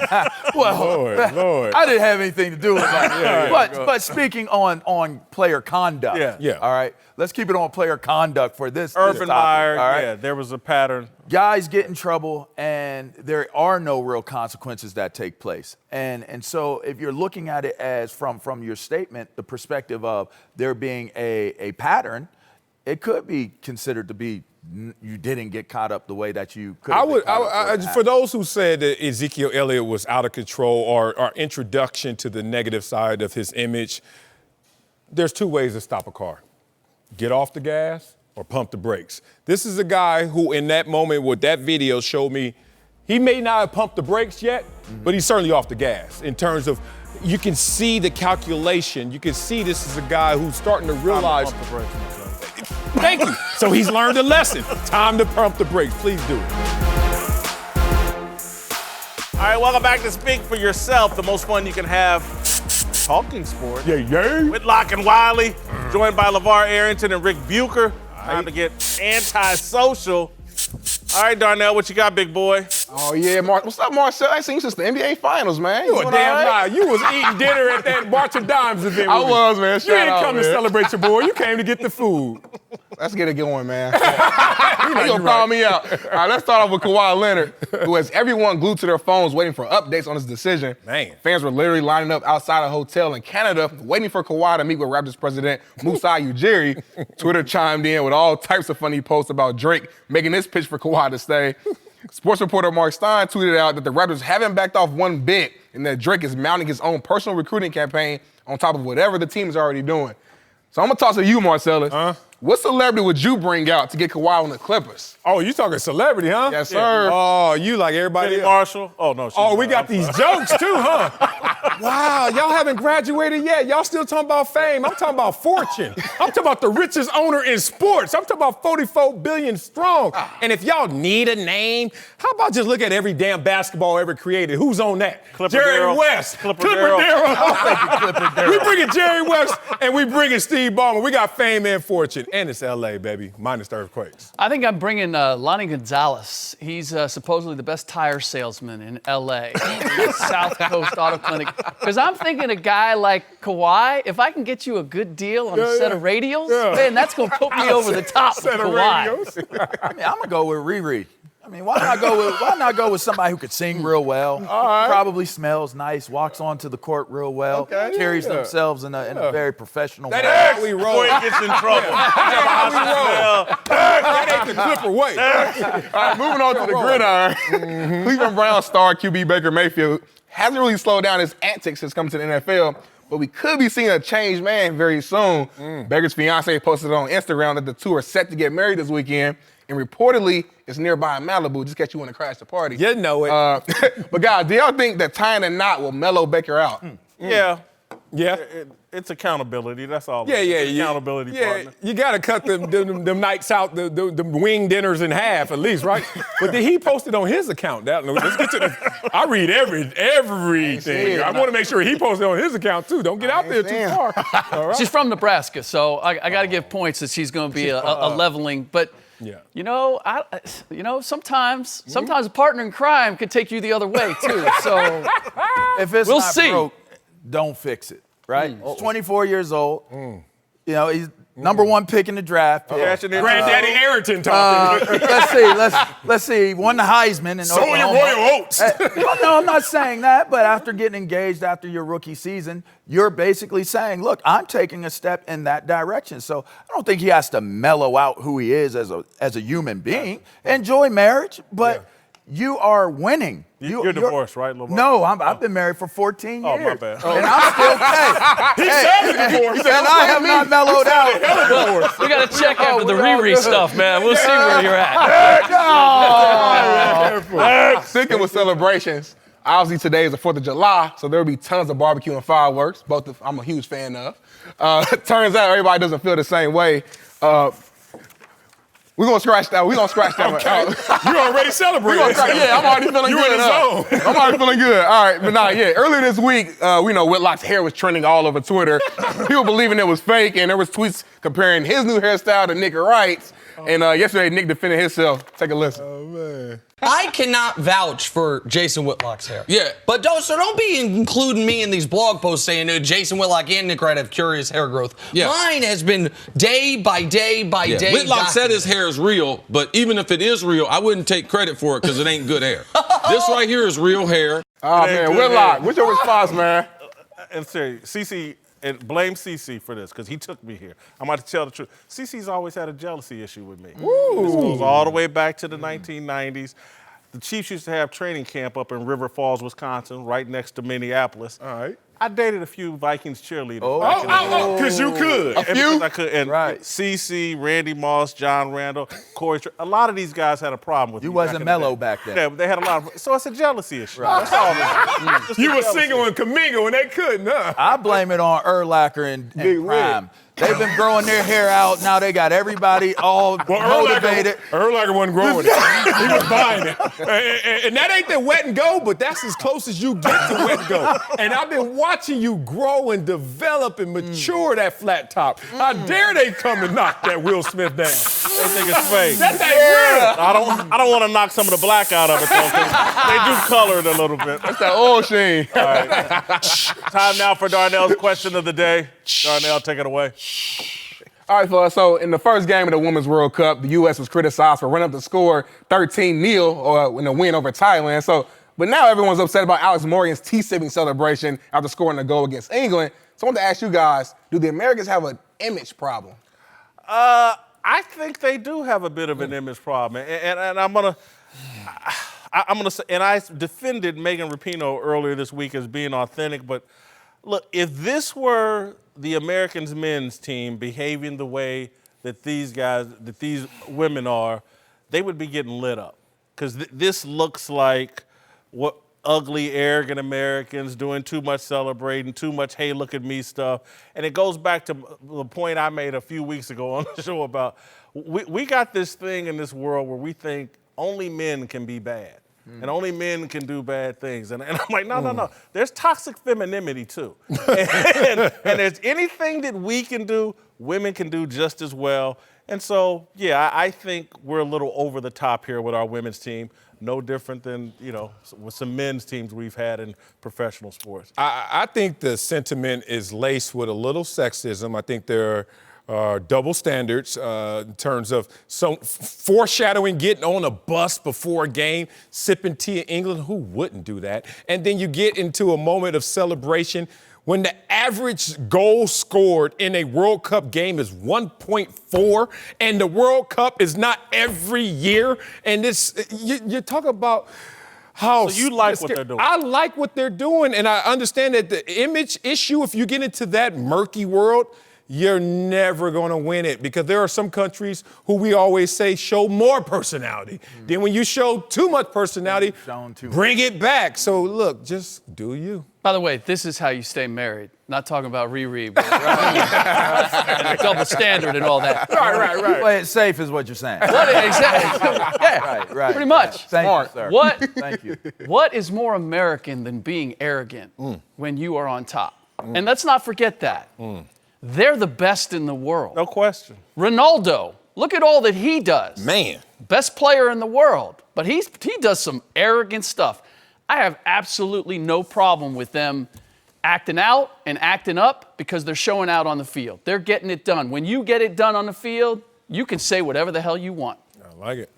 Lord. I didn't have anything to do with that. But speaking on player conduct, all right, let's keep it on player conduct for this. Urban Meyer, all right? there was a pattern. Guys get in trouble, and there are no real consequences that take place. And so if you're looking at it as from your statement, the perspective of there being a pattern, it could be considered to be you didn't get caught up the way that you could. For those who said that Ezekiel Elliott was out of control or introduction to the negative side of his image, there's two ways to stop a car: get off the gas or pump the brakes. This is a guy who, in that moment, with that video, showed me he may not have pumped the brakes yet, but he's certainly off the gas in terms of. You can see the calculation. You can see this is a guy who's starting to realize. Pump the brakes myself. Thank you. So he's learned a lesson. Time to pump the brakes. Please do it. All right, welcome back to Speak for Yourself, the most fun you can have talking sports. Yeah. Whitlock and Wiley, joined by LeVar Arrington and Rick Bucher. Time to get antisocial. All right, Darnell, what you got, big boy? Oh, yeah, what's up, Marcel? I ain't seen you since the NBA Finals, man. You a damn lie. You was eating dinner at that March of Dimes event. I was, man. You didn't come to celebrate your boy. You came to get the food. Let's get it going, man. He's going to call me out. All right, let's start off with Kawhi Leonard, who has everyone glued to their phones waiting for updates on his decision. Man. Fans were literally lining up outside a hotel in Canada waiting for Kawhi to meet with Raptors president Musa Ujiri. Twitter chimed in with all types of funny posts about Drake making this pitch for Kawhi to stay. Sports reporter Mark Stein tweeted out that the Raptors haven't backed off one bit and that Drake is mounting his own personal recruiting campaign on top of whatever the team is already doing. So I'm going to toss to you, Marcellus. What celebrity would you bring out to get Kawhi on the Clippers? Oh, you talking celebrity, huh? Yes, sir. Oh, you like everybody Penny else. Marshall. Oh, no. Oh, we got these jokes too, huh? Wow, y'all haven't graduated yet. Y'all still talking about fame. I'm talking about fortune. I'm talking about the richest owner in sports. I'm talking about 44 billion strong. And if y'all need a name, how about just look at every damn basketball ever created? Who's on that? Clipper Jerry Darryl. West. Clipper Darryl. We bringing Jerry West and we bringing Steve Ballmer. We got fame and fortune. And it's LA, baby, minus the earthquakes. I think I'm bringing Lonnie Gonzalez. He's supposedly the best tire salesman in LA, South Coast Auto Clinic. Because I'm thinking a guy like Kawhi, if I can get you a good deal on a set of radials, man, that's going to put me over the top with Kawhi. I mean, I'm gonna go with Riri. I mean, why not go with somebody who could sing real well, probably smells nice, walks onto the court real well, carries themselves in a very professional way. That's how we roll. Boy, he gets in trouble. That ain't the Clipper way. All right, moving on to the gridiron. Cleveland Browns star QB Baker Mayfield hasn't really slowed down his antics since coming to the NFL, but we could be seeing a changed man very soon. Baker's fiance posted on Instagram that the two are set to get married this weekend, and reportedly it's nearby in Malibu, just in case you want to crash the party. You know it. But guys, do y'all think that tying a knot will mellow Baker out? Yeah. Yeah. It's accountability. That's all. Yeah. Accountability partner. You got to cut them nights out, the wing dinners in half at least, right? But then he posted on his account. Let's get to the. I read everything. I want to make sure he posted on his account too. Don't get out there too far. All right. She's from Nebraska, so I got to give points that she's going to be a leveling. But sometimes a partner in crime could take you the other way too. So If it's we'll not see. broke, don't fix it. Right? He's 24 years old. You know, he's number one pick in the draft. Granddaddy Arrington talking. Let's see. He won the Heisman in Sow your Oklahoma. royal oats. No, I'm not saying that. But after getting engaged after your rookie season, you're basically saying, look, I'm taking a step in that direction. So I don't think he has to mellow out who he is as a human being. Enjoy marriage, but you are winning. You're divorced, right, Lamar? No, I've been married for 14 years. Oh, my bad. And I'm still and I have not mellowed out. we got to check after the Riri stuff, man. We'll see where you're at. Sticking with celebrations, obviously today is the 4th of July, so there will be tons of barbecue and fireworks, I'm a huge fan of. Turns out everybody doesn't feel the same way. We're going to scratch that. We're going to scratch that one out. You already celebrated. I'm already feeling You good. in the zone. I'm already feeling good. All right, but earlier this week, we know Whitlock's hair was trending all over Twitter. People believing it was fake, and there was tweets comparing his new hairstyle to Nick Wright's. And yesterday, Nick defended himself. Take a listen. Oh, man. I cannot vouch for Jason Whitlock's hair. Yeah. But don't be including me in these blog posts saying Jason Whitlock and Nick Wright have curious hair growth. Yeah. Mine has been day by day by day. Whitlock said his hair is real, but even if it is real, I wouldn't take credit for it because it ain't good hair. This right here is real hair. Oh, man, Whitlock, what's your response, man? And serious, CeCe, and blame CeCe for this, because he took me here. I'm about to tell the truth. CeCe's always had a jealousy issue with me. This goes all the way back to the 1990s. The Chiefs used to have training camp up in River Falls, Wisconsin, right next to Minneapolis. All right. I dated a few Vikings cheerleaders. Because you could. Because I could. And CeCe, Randy Moss, John Randall, Corey, a lot of these guys had a problem with You me wasn't mellow back then. Yeah, but they had a lot of, so it's a jealousy issue. Right. That's all it is. You were singing with Kaminga when they couldn't, huh? I blame it on Urlacher and Prime. They've been growing their hair out. Now they got everybody all motivated. Urlacher wasn't growing it. He was buying it. And that ain't the wet and go, but that's as close as you get to wet and go. And I've been watching you grow and develop and mature that flat top. How dare they come and knock that Will Smith down? They think it's fake. That ain't real. I don't want to knock some of the black out of it, though, 'cause they do color it a little bit. That's that oil sheen. All right. Time now for Darnell's question of the day. Darnell, take it away. All right, fellas, so in the first game of the Women's World Cup, the U.S. was criticized for running up the score 13-0 in a win over Thailand. But now everyone's upset about Alex Morgan's tea-sipping celebration after scoring a goal against England. So I want to ask you guys, do the Americans have an image problem? I think they do have a bit of an image problem. And I'm going to I'm going to say, and I defended Megan Rapinoe earlier this week as being authentic, but look, if this were the Americans men's team behaving the way that these women are, they would be getting lit up. Because this looks like what ugly, arrogant Americans doing too much celebrating, too much, hey, look at me stuff. And it goes back to the point I made a few weeks ago on the show about we got this thing in this world where we think only men can be bad. And only men can do bad things. And I'm like, no. There's toxic femininity, too. and there's anything that we can do, women can do just as well. And so, yeah, I think we're a little over the top here with our women's team. No different than, with some men's teams we've had in professional sports. I think the sentiment is laced with a little sexism. I think there are double standards in terms of some foreshadowing getting on a bus before a game, sipping tea in England. Who wouldn't do that? And then you get into a moment of celebration when the average goal scored in a World Cup game is 1.4, and the World Cup is not every year. And you talk about how. So you like what they're doing? I like what they're doing, and I understand that the image issue, if you get into that murky world, you're never going to win it, because there are some countries who we always say show more personality. Then when you show too much personality, bring it back. So look, just do you. By the way, this is how you stay married. Not talking about Riri, but right? Double standard and all that. Right. Play it safe is what you're saying. Exactly. Yeah, Right. pretty much. Thank you, sir. Thank you. What is more American than being arrogant when you are on top? And let's not forget that. They're the best in the world. No question. Ronaldo, look at all that he does. Man. Best player in the world. But he does some arrogant stuff. I have absolutely no problem with them acting out and acting up because they're showing out on the field. They're getting it done. When you get it done on the field, you can say whatever the hell you want. I like it.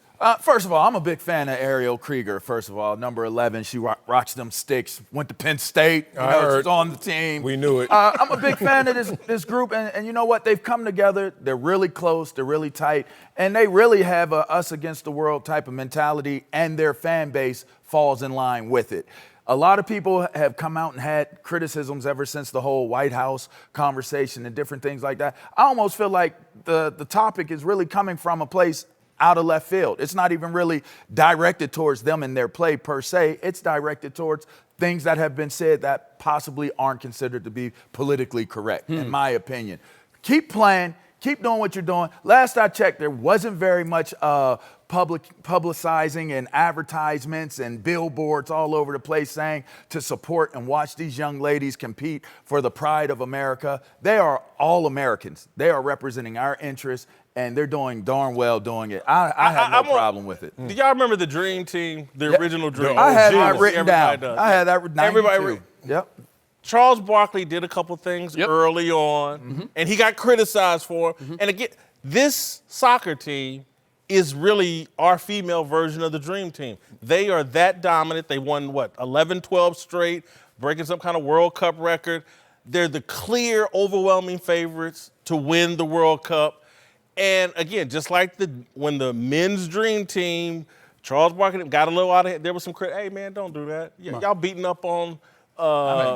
First of all, I'm a big fan of Ariel Krieger. First of all, number 11, she rocks them sticks. Went to Penn State. She's on the team. We knew it. I'm a big fan of this group, and you know what? They've come together. They're really close. They're really tight, and they really have a us against the world type of mentality, and their fan base falls in line with it. A lot of people have come out and had criticisms ever since the whole White House conversation and different things like that. I almost feel like the topic is really coming from a place out of left field. It's not even really directed towards them and their play per se. It's directed towards things that have been said that possibly aren't considered to be politically correct, in my opinion. Keep playing. Keep doing what you're doing. Last I checked, there wasn't very much publicizing and advertisements and billboards all over the place saying to support and watch these young ladies compete for the pride of America. They are all Americans. They are representing our interests, and they're doing darn well doing it. I have no problem with it. Do y'all remember the Dream Team, the original Dream? I had that written down. Does. I had that written down. Everybody. Yep. Charles Barkley did a couple things early on, and he got criticized for it. And again, this soccer team is really our female version of the Dream Team. They are that dominant. They won, 11, 12 straight, breaking some kind of World Cup record. They're the clear, overwhelming favorites to win the World Cup. And again, just like when the men's Dream Team, Charles Barkley got a little out of it, there was some credit. Hey, man, don't do that. Y'all beating up on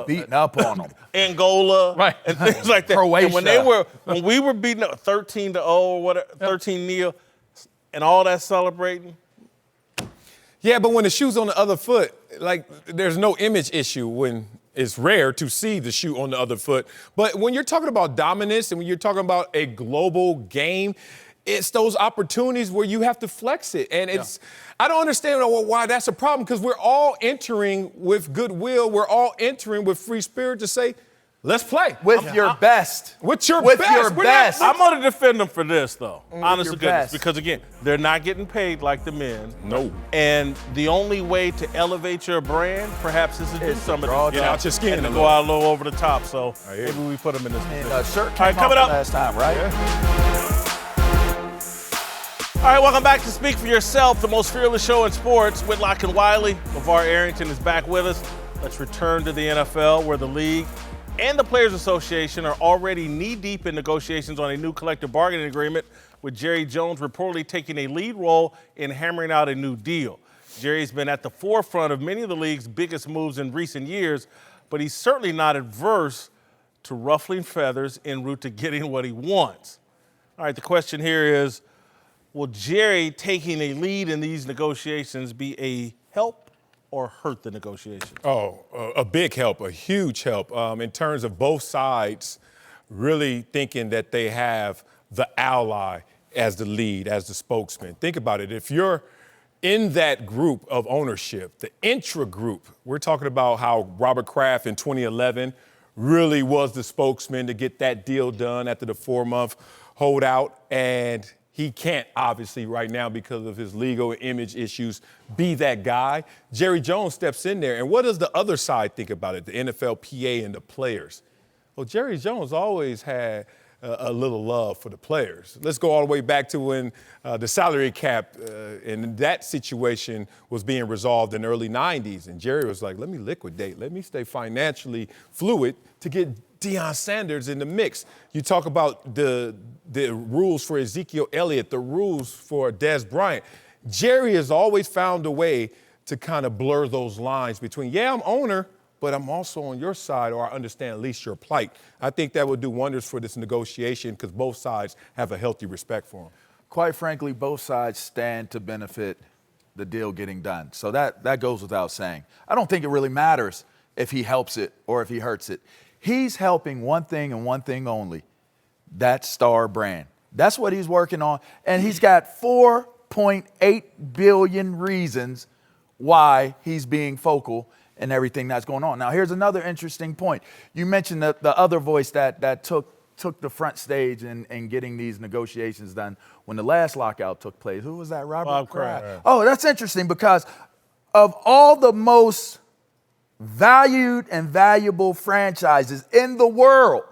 beating up on them. Angola, and things like that. Croatia. And when we were beating up 13-0 or whatever, 13-0, and all that celebrating. Yeah, but when the shoe's on the other foot, there's no image issue when it's rare to see the shoe on the other foot. But when you're talking about dominance and when you're talking about a global game, it's those opportunities where you have to flex it. And I don't understand why that's a problem, because we're all entering with goodwill. We're all entering with free spirit to say, let's play. With your best. With your best. I'm going to defend them for this, though. Honest to goodness. best. Because, again, they're not getting paid like the men. No. And the only way to elevate your brand, perhaps, is to do some of this. Get out your skin and to a go little. out a little over the top. So maybe we put them in this position. Shirt All right, coming up last time, right? All right, welcome back to Speak for Yourself, the most fearless show in sports. Whitlock and Wiley. LeVar Arrington is back with us. Let's return to the NFL, where the league and the Players Association are already knee-deep in negotiations on a new collective bargaining agreement, with Jerry Jones reportedly taking a lead role in hammering out a new deal. Jerry's been at the forefront of many of the league's biggest moves in recent years, but he's certainly not adverse to ruffling feathers en route to getting what he wants. All right, the question here is, will Jerry taking a lead in these negotiations be a help or hurt the negotiations? Oh, a big help, a huge help in terms of both sides really thinking that they have the ally as the lead, as the spokesman. Think about it. If you're in that group of ownership, the intra-group, we're talking about how Robert Kraft in 2011 really was the spokesman to get that deal done after the 4-month holdout, and he can't, obviously, right now because of his legal image issues, be that guy. Jerry Jones steps in there, and what does the other side think about it, the NFLPA and the players? Well, Jerry Jones always had a little love for the players. Let's go all the way back to when the salary cap in that situation was being resolved in the early 90s, and Jerry was like, let me liquidate, let me stay financially fluid to get Deion Sanders in the mix. You talk about the rules for Ezekiel Elliott, the rules for Dez Bryant. Jerry has always found a way to kind of blur those lines between, yeah, I'm owner, but I'm also on your side, or I understand at least your plight. I think that would do wonders for this negotiation because both sides have a healthy respect for him. Quite frankly, both sides stand to benefit the deal getting done. So that goes without saying. I don't think it really matters if he helps it or if he hurts it. He's helping one thing and one thing only, that star brand. That's what he's working on. And he's got 4.8 billion reasons why he's being focal and everything that's going on. Now, here's another interesting point. You mentioned the other voice that took the front stage in getting these negotiations done when the last lockout took place. Who was that, Robert? Bob Kraft. Oh, that's interesting because of all the most valued and valuable franchises in the world,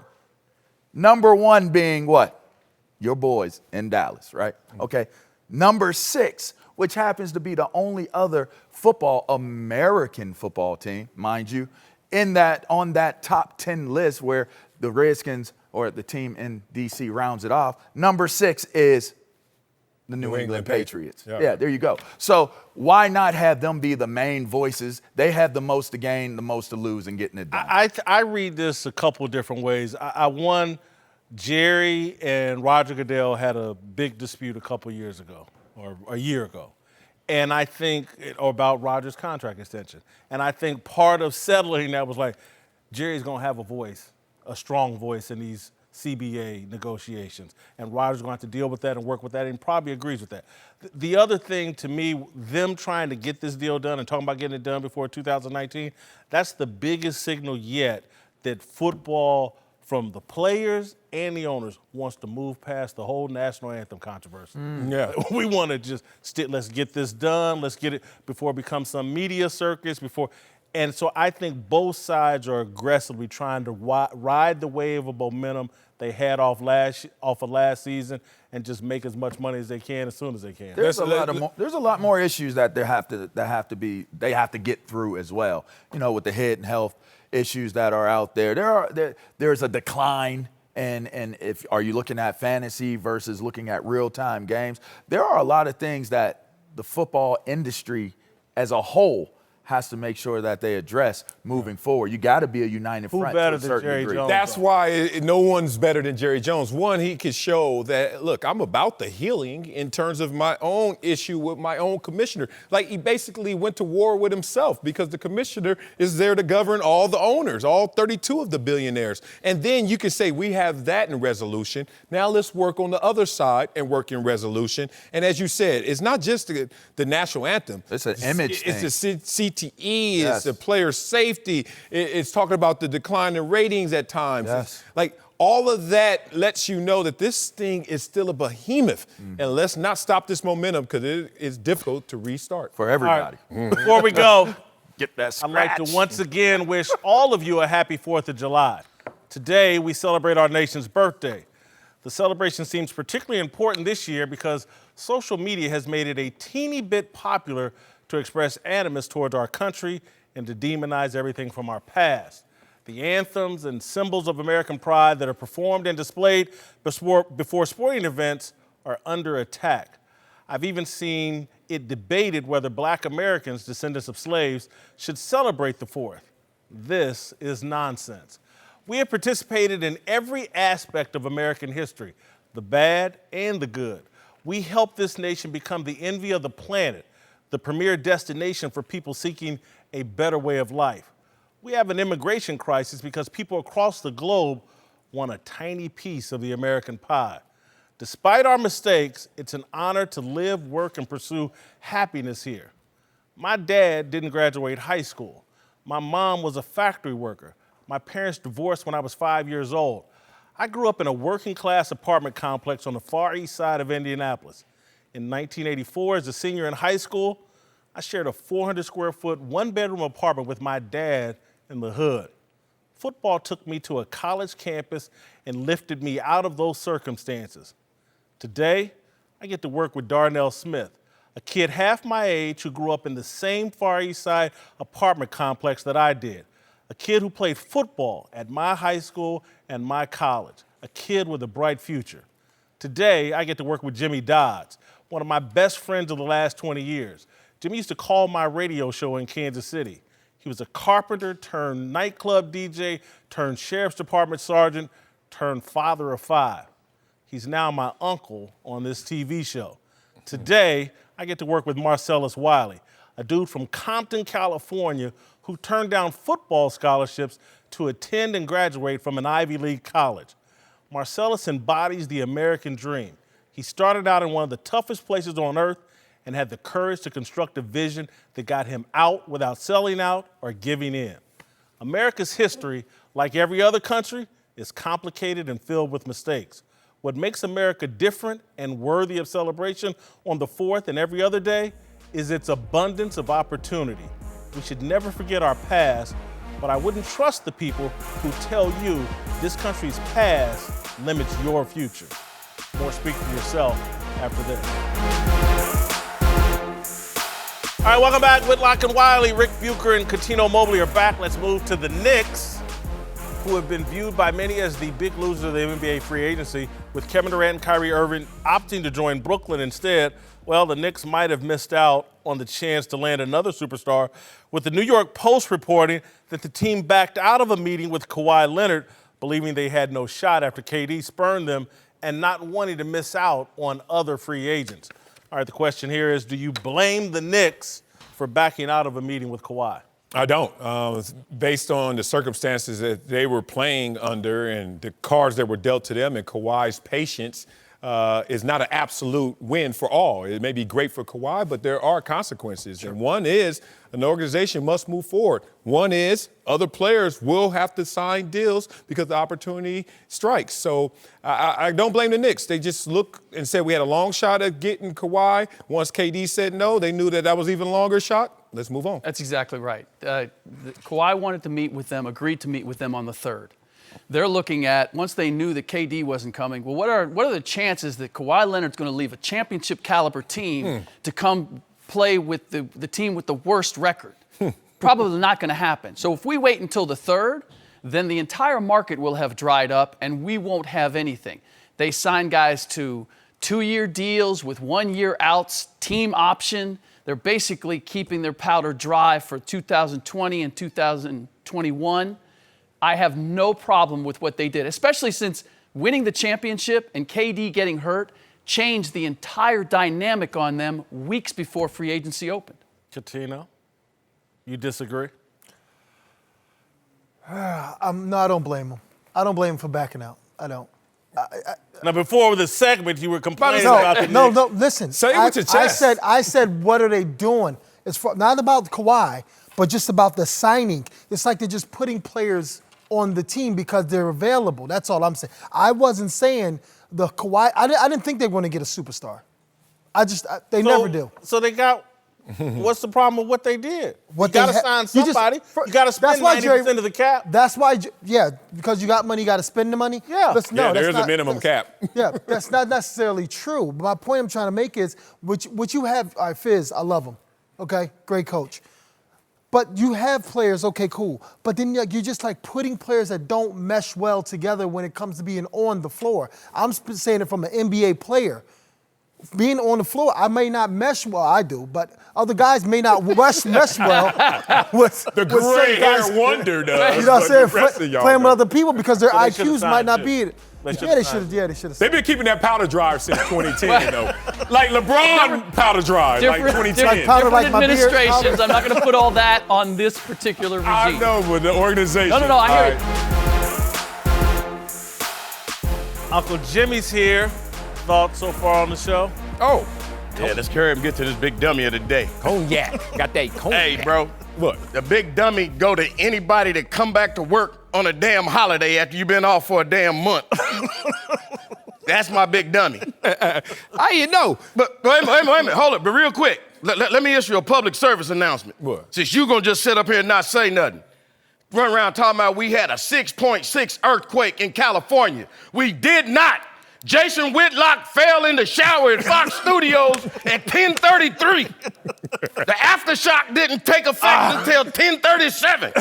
number one being what? Your boys in Dallas, right? Okay. Number 6, which happens to be the only other American football team, mind you, on that top 10 list where the Redskins or the team in D.C. rounds it off. Number 6 is the New England Patriots. Yeah, there you go. So why not have them be the main voices? They have the most to gain, the most to lose in getting it done. I read this a couple different ways. One, Jerry and Roger Goodell had a big dispute a couple years ago, or a year ago. And I think, or about Rodgers' contract extension. And I think part of settling that was like, Jerry's going to have a voice, a strong voice in these CBA negotiations. And Rodgers is going to have to deal with that and work with that, and probably agrees with that. The other thing to me, them trying to get this deal done and talking about getting it done before 2019, that's the biggest signal yet that football, from the players and the owners, wants to move past the whole national anthem controversy. Yeah. We want to just let's get this done. Let's get it before it becomes some media circus. And so I think both sides are aggressively trying to ride the wave of momentum they had off of last season and just make as much money as they can as soon as they can. There's a lot more issues that they have to get through as well. You know, with the head and health issues that are out there. There's a decline, and if are you looking at fantasy versus looking at real-time games? There are a lot of things that the football industry as a whole has to make sure that they address moving forward. You got to be a united front to a certain degree. Jones? That's why no one's better than Jerry Jones. One, he could show that, look, I'm about the healing in terms of my own issue with my own commissioner. Like, he basically went to war with himself because the commissioner is there to govern all the owners, all 32 of the billionaires. And then you can say, we have that in resolution. Now let's work on the other side and work in resolution. And as you said, it's not just the national anthem. It's an image thing. It's the CTE, it's the player safety. It's talking about the decline in ratings at times. Yes. Like, all of that lets you know that this thing is still a behemoth. And let's not stop this momentum because it is difficult to restart. For everybody. Right. Before we go, Get that scratch. I'd like to once again wish all of you a happy 4th of July. Today, we celebrate our nation's birthday. The celebration seems particularly important this year because social media has made it a teeny bit popular to express animus towards our country and to demonize everything from our past. The anthems and symbols of American pride that are performed and displayed before sporting events are under attack. I've even seen it debated whether black Americans, descendants of slaves, should celebrate the 4th. This is nonsense. We have participated in every aspect of American history, the bad and the good. We helped this nation become the envy of the planet, the premier destination for people seeking a better way of life. We have an immigration crisis because people across the globe want a tiny piece of the American pie. Despite our mistakes, it's an honor to live, work, and pursue happiness here. My dad didn't graduate high school. My mom was a factory worker. My parents divorced when I was 5 years old. I grew up in a working-class apartment complex on the far east side of Indianapolis. In 1984, as a senior in high school, I shared a 400-square-foot, one-bedroom apartment with my dad in the hood. Football took me to a college campus and lifted me out of those circumstances. Today, I get to work with Darnell Smith, a kid half my age who grew up in the same Far East Side apartment complex that I did, a kid who played football at my high school and my college, a kid with a bright future. Today, I get to work with Jimmy Dodds, one of my best friends of the last 20 years. Jimmy used to call my radio show in Kansas City. He was a carpenter turned nightclub DJ, turned sheriff's department sergeant, turned father of 5. He's now my uncle on this TV show. Today, I get to work with Marcellus Wiley, a dude from Compton, California, who turned down football scholarships to attend and graduate from an Ivy League college. Marcellus embodies the American dream. He started out in one of the toughest places on earth and had the courage to construct a vision that got him out without selling out or giving in. America's history, like every other country, is complicated and filled with mistakes. What makes America different and worthy of celebration on the 4th and every other day is its abundance of opportunity. We should never forget our past, but I wouldn't trust the people who tell you this country's past limits your future. More Speak for Yourself after this. All right, welcome back. Whitlock and Wiley, Rick Bucher and Cuttino Mobley are back. Let's move to the Knicks, who have been viewed by many as the big loser of the NBA free agency, with Kevin Durant and Kyrie Irving opting to join Brooklyn instead. Well, the Knicks might have missed out on the chance to land another superstar, with the New York Post reporting that the team backed out of a meeting with Kawhi Leonard, believing they had no shot after KD spurned them and not wanting to miss out on other free agents. All right, the question here is, do you blame the Knicks for backing out of a meeting with Kawhi? I don't. Based on the circumstances that they were playing under and the cards that were dealt to them, and Kawhi's patience is not an absolute win for all. It may be great for Kawhi, but there are consequences. Sure. And one is an organization must move forward. One is other players will have to sign deals because the opportunity strikes. So I don't blame the Knicks. They just look and said we had a long shot at getting Kawhi. Once KD said no, they knew that was even longer shot. Let's move on. That's exactly right. Kawhi wanted to meet with them, agreed to meet with them on the 3rd. They're looking at, once they knew that KD wasn't coming, well, what are the chances that Kawhi Leonard's going to leave a championship caliber team to come play with the team with the worst record? Probably not going to happen. So if we wait until the 3rd, then the entire market will have dried up and we won't have anything. They sign guys to 2-year deals with 1-year outs, team option. They're basically keeping their powder dry for 2020 and 2021. I have no problem with what they did, especially since winning the championship and KD getting hurt changed the entire dynamic on them weeks before free agency opened. Cuttino, you disagree? No, I don't blame him. I don't blame him for backing out. I don't. Now, before this segment, you were complaining about the Knicks. No, listen. Say it with your chest. I said, what are they doing? It's not about Kawhi, but just about the signing. It's like they're just putting players on the team because they're available. That's all I'm saying. I wasn't saying the Kawhi. I didn't think they were going to get a superstar. They never do. So they got. What's the problem with what they did? You got to sign somebody. You got to spend 90% of the cap. That's why, because you got money, you got to spend the money. Yeah. There's a minimum cap. Yeah, that's not necessarily true. But my point I'm trying to make is, what you have, all right, Fizz, I love him. Okay, great coach. But you have players, okay, cool. But then you're just like putting players that don't mesh well together when it comes to being on the floor. I'm saying it from an NBA player. being on the floor, I may not mesh well. I do, but other guys may not mesh well with The with gray certain guys. hair wonder does. You know what I'm saying? but the rest of y'all Playing with don't. other people because their So they should've IQs might signed not you. be it. They Yeah, should've they signed should have. Yeah, they should have. They've been keeping that powder drive since 2010, though. Like LeBron powder drive, like 2010. Like powder Different like my beard. administrations. I'm not going to put all that on this particular regime. I know, but the organization. No, I hear you. Uncle Jimmy's here. Thoughts so far on the show? Oh, Yeah, let's carry him, get to this big dummy of the day. cognac. Got that cognac. Hey, bro. Look. The big dummy go to anybody that come back to work on a damn holiday after you've been off for a damn month. That's my big dummy. How you know? But wait a minute, hold up, but real quick. Let me issue a public service announcement. What? Since you gonna just sit up here and not say nothing. Run around talking about we had a 6.6 earthquake in California. We did not. Jason Whitlock fell in the shower at Fox Studios at 10:33. The aftershock didn't take effect until 10:37.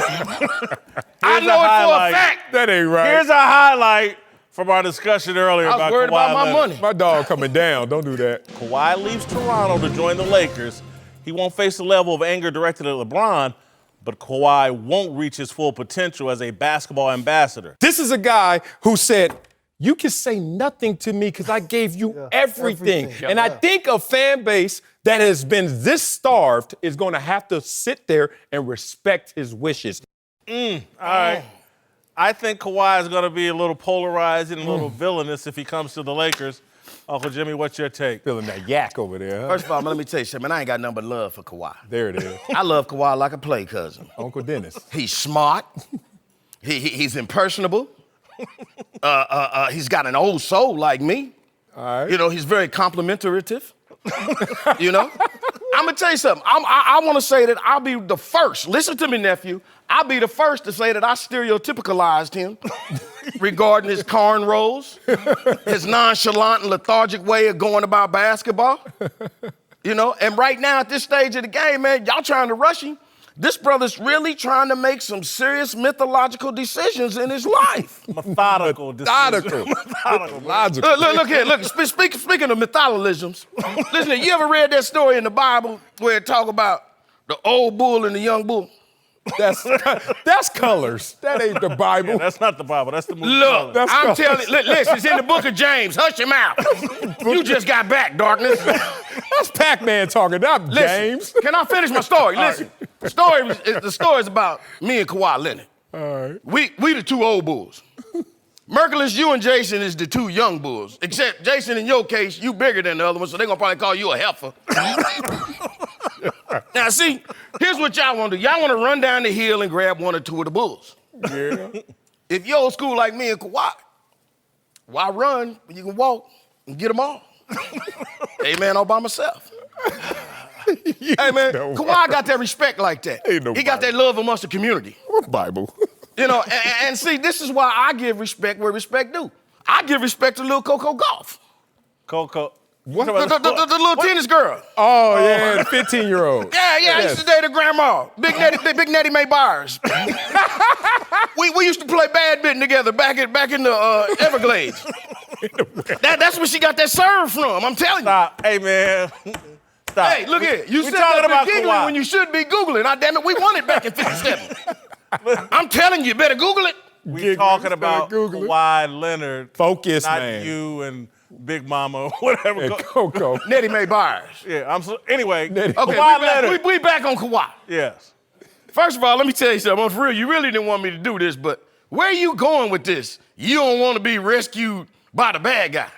I know it for a fact. That ain't right. Here's a highlight from our discussion earlier I about was worried Kawhi about my Leonard. money. My dog coming down. Don't do that. Kawhi leaves Toronto to join the Lakers. He won't face the level of anger directed at LeBron, but Kawhi won't reach his full potential as a basketball ambassador. This is a guy who said, you can say nothing to me because I gave you everything. And I think a fan base that has been this starved is going to have to sit there and respect his wishes. All right. I think Kawhi is going to be a little polarizing, a little villainous if he comes to the Lakers. Uncle Jimmy, what's your take? Feeling that yak over there, huh? First of all, let me tell you something. I ain't got nothing but love for Kawhi. There it is. I love Kawhi like a play cousin. Uncle Dennis. He's smart. He's impersonable. He's got an old soul like me. All right. You know, he's very complimentative. You know? I'm going to tell you something. I want to say that I'll be the first. Listen to me, nephew. I'll be the first to say that I stereotypicalized him regarding his cornrows, his nonchalant and lethargic way of going about basketball. You know? And right now at this stage of the game, man, y'all trying to rush him. This brother's really trying to make some serious mythological decisions in his life. Methodical. Logical. Look here, look. Speaking of mythologisms, listen, you ever read that story in the Bible where it talk about the old bull and the young bull? That's colors. That ain't the Bible. Yeah, that's not the Bible. That's the movie. Look, That's I'm called- telling you, listen, it's in the book of James. Hush your mouth. You just got back, darkness. That's Pac-Man talking, not Listen, James. can I finish my story? Listen, the story is about me and Kawhi Leonard. All right. We the two old bulls. Merciless, you and Jason is the two young bulls. Except Jason, in your case, you bigger than the other one, so they're gonna probably call you a heifer. Now, see, here's what y'all want to do. Y'all want to run down the hill and grab one or two of the bulls. Yeah. If you're old school like me and Kawhi, why run when you can walk and get them all? Hey, man, all by myself. Hey, man, Kawhi got that respect like that. Ain't no He got Bible. that love amongst the community. What Bible? You know, and see, this is why I give respect where respect due. I give respect to little Coco Golf. Coco. What? The little tennis girl. Oh, yeah, the 15-year-old. Yeah, I used to date her grandma, Big Nettie Mae Byers. we used to play badminton together back in the Everglades. That's where she got that serve from. I'm telling you. Stop. Hey, man. Stop. Hey, look here. You we said talking about giggling Kawhi. when you should be Googling. Ah, damn it, we won it back in 57. I'm telling you, better Google it. We talking about Google it. Kawhi Leonard. Focus, not man. you and Big Mama, whatever. And Coco. Nettie Mae Byers. Yeah, anyway, Okay, Kawhi Leonard. we back on Kawhi. Yes. First of all, let me tell you something. On for real, you really didn't want me to do this, but where are you going with this? You don't want to be rescued by the bad guy.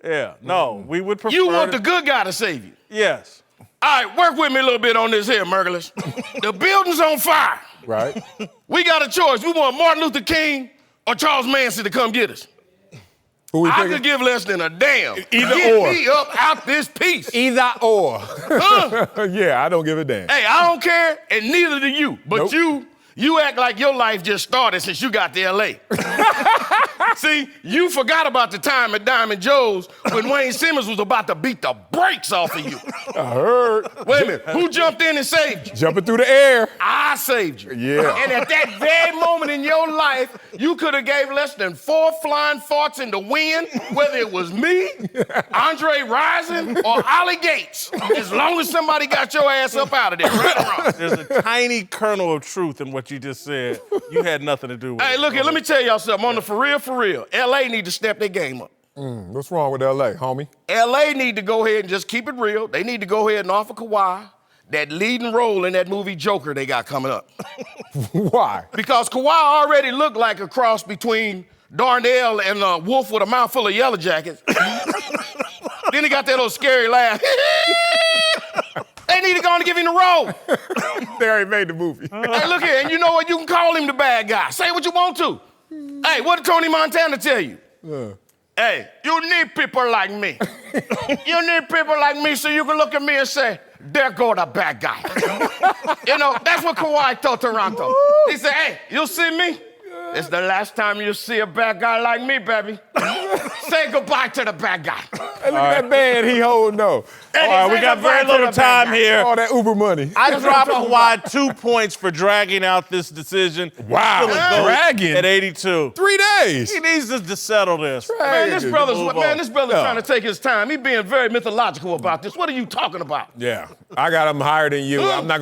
Yeah. No, we would prefer. You want the good guy to save you. Yes. All right, work with me a little bit on this here, Mergulus. The building's on fire. Right. We got a choice. We want Martin Luther King or Charles Manson to come get us. Who we I picking? could give less than a damn. Either Get or. me up out this piece. Either or. Huh? Yeah, I don't give a damn. Hey, I don't care, and neither do you. But Nope. you act like your life just started since you got to L.A. See, you forgot about the time at Diamond Joe's when Wayne Simmons was about to beat the brakes off of you. I heard. Wait a minute, who jumped in and saved you? Jumping through the air. I I saved you. Yeah. And at that very moment in your life, you could have gave less than 4 flying farts in the wind, whether it was me, Andre Rison, or Ollie Gates, as long as somebody got your ass up out of there, right or wrong. There's a tiny kernel of truth in what you just said. You had nothing to do with it. Hey, look here, let me tell y'all something. On the for real, LA need to step their game up. What's wrong with LA, homie? LA need to go ahead and just keep it real. They need to go ahead and offer Kawhi that leading role in that movie Joker they got coming up. Why? Because Kawhi already looked like a cross between Darnell and a wolf with a mouthful of yellow jackets. Then he got that little scary laugh. They need to go on and give him the role. They already made the movie. Hey, look here, and you know what? You can call him the bad guy. Say what you want to. Hey, what did Tony Montana tell you? Hey, you need people like me. You need people like me so you can look at me and say, there go the bad guy. You know, that's what Kawhi told Toronto. He said, hey, you see me? It's the last time you see a bad guy like me, baby. Say goodbye to the bad guy. Hey, look at that band he holding though. All right, we got very little time here. All that Uber money. I dropped Kawhi 2 points for dragging out this decision. Wow, Still a GOAT dragging? at 82. 3 days. He needs to settle this. Man, this brother's Move on. trying to take his time. He's being very mythological about this. What are you talking about? Yeah, I got him higher than you. I'm not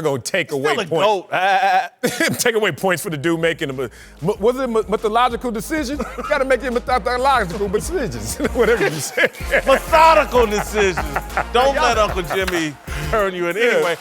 gonna take away Still a points. GOAT. Take away points for the dude making them. Was it a mythological decision? You gotta make it mythological decisions. Whatever you say. Methodical decisions. Don't let Uncle Jimmy turn you in. Anyway,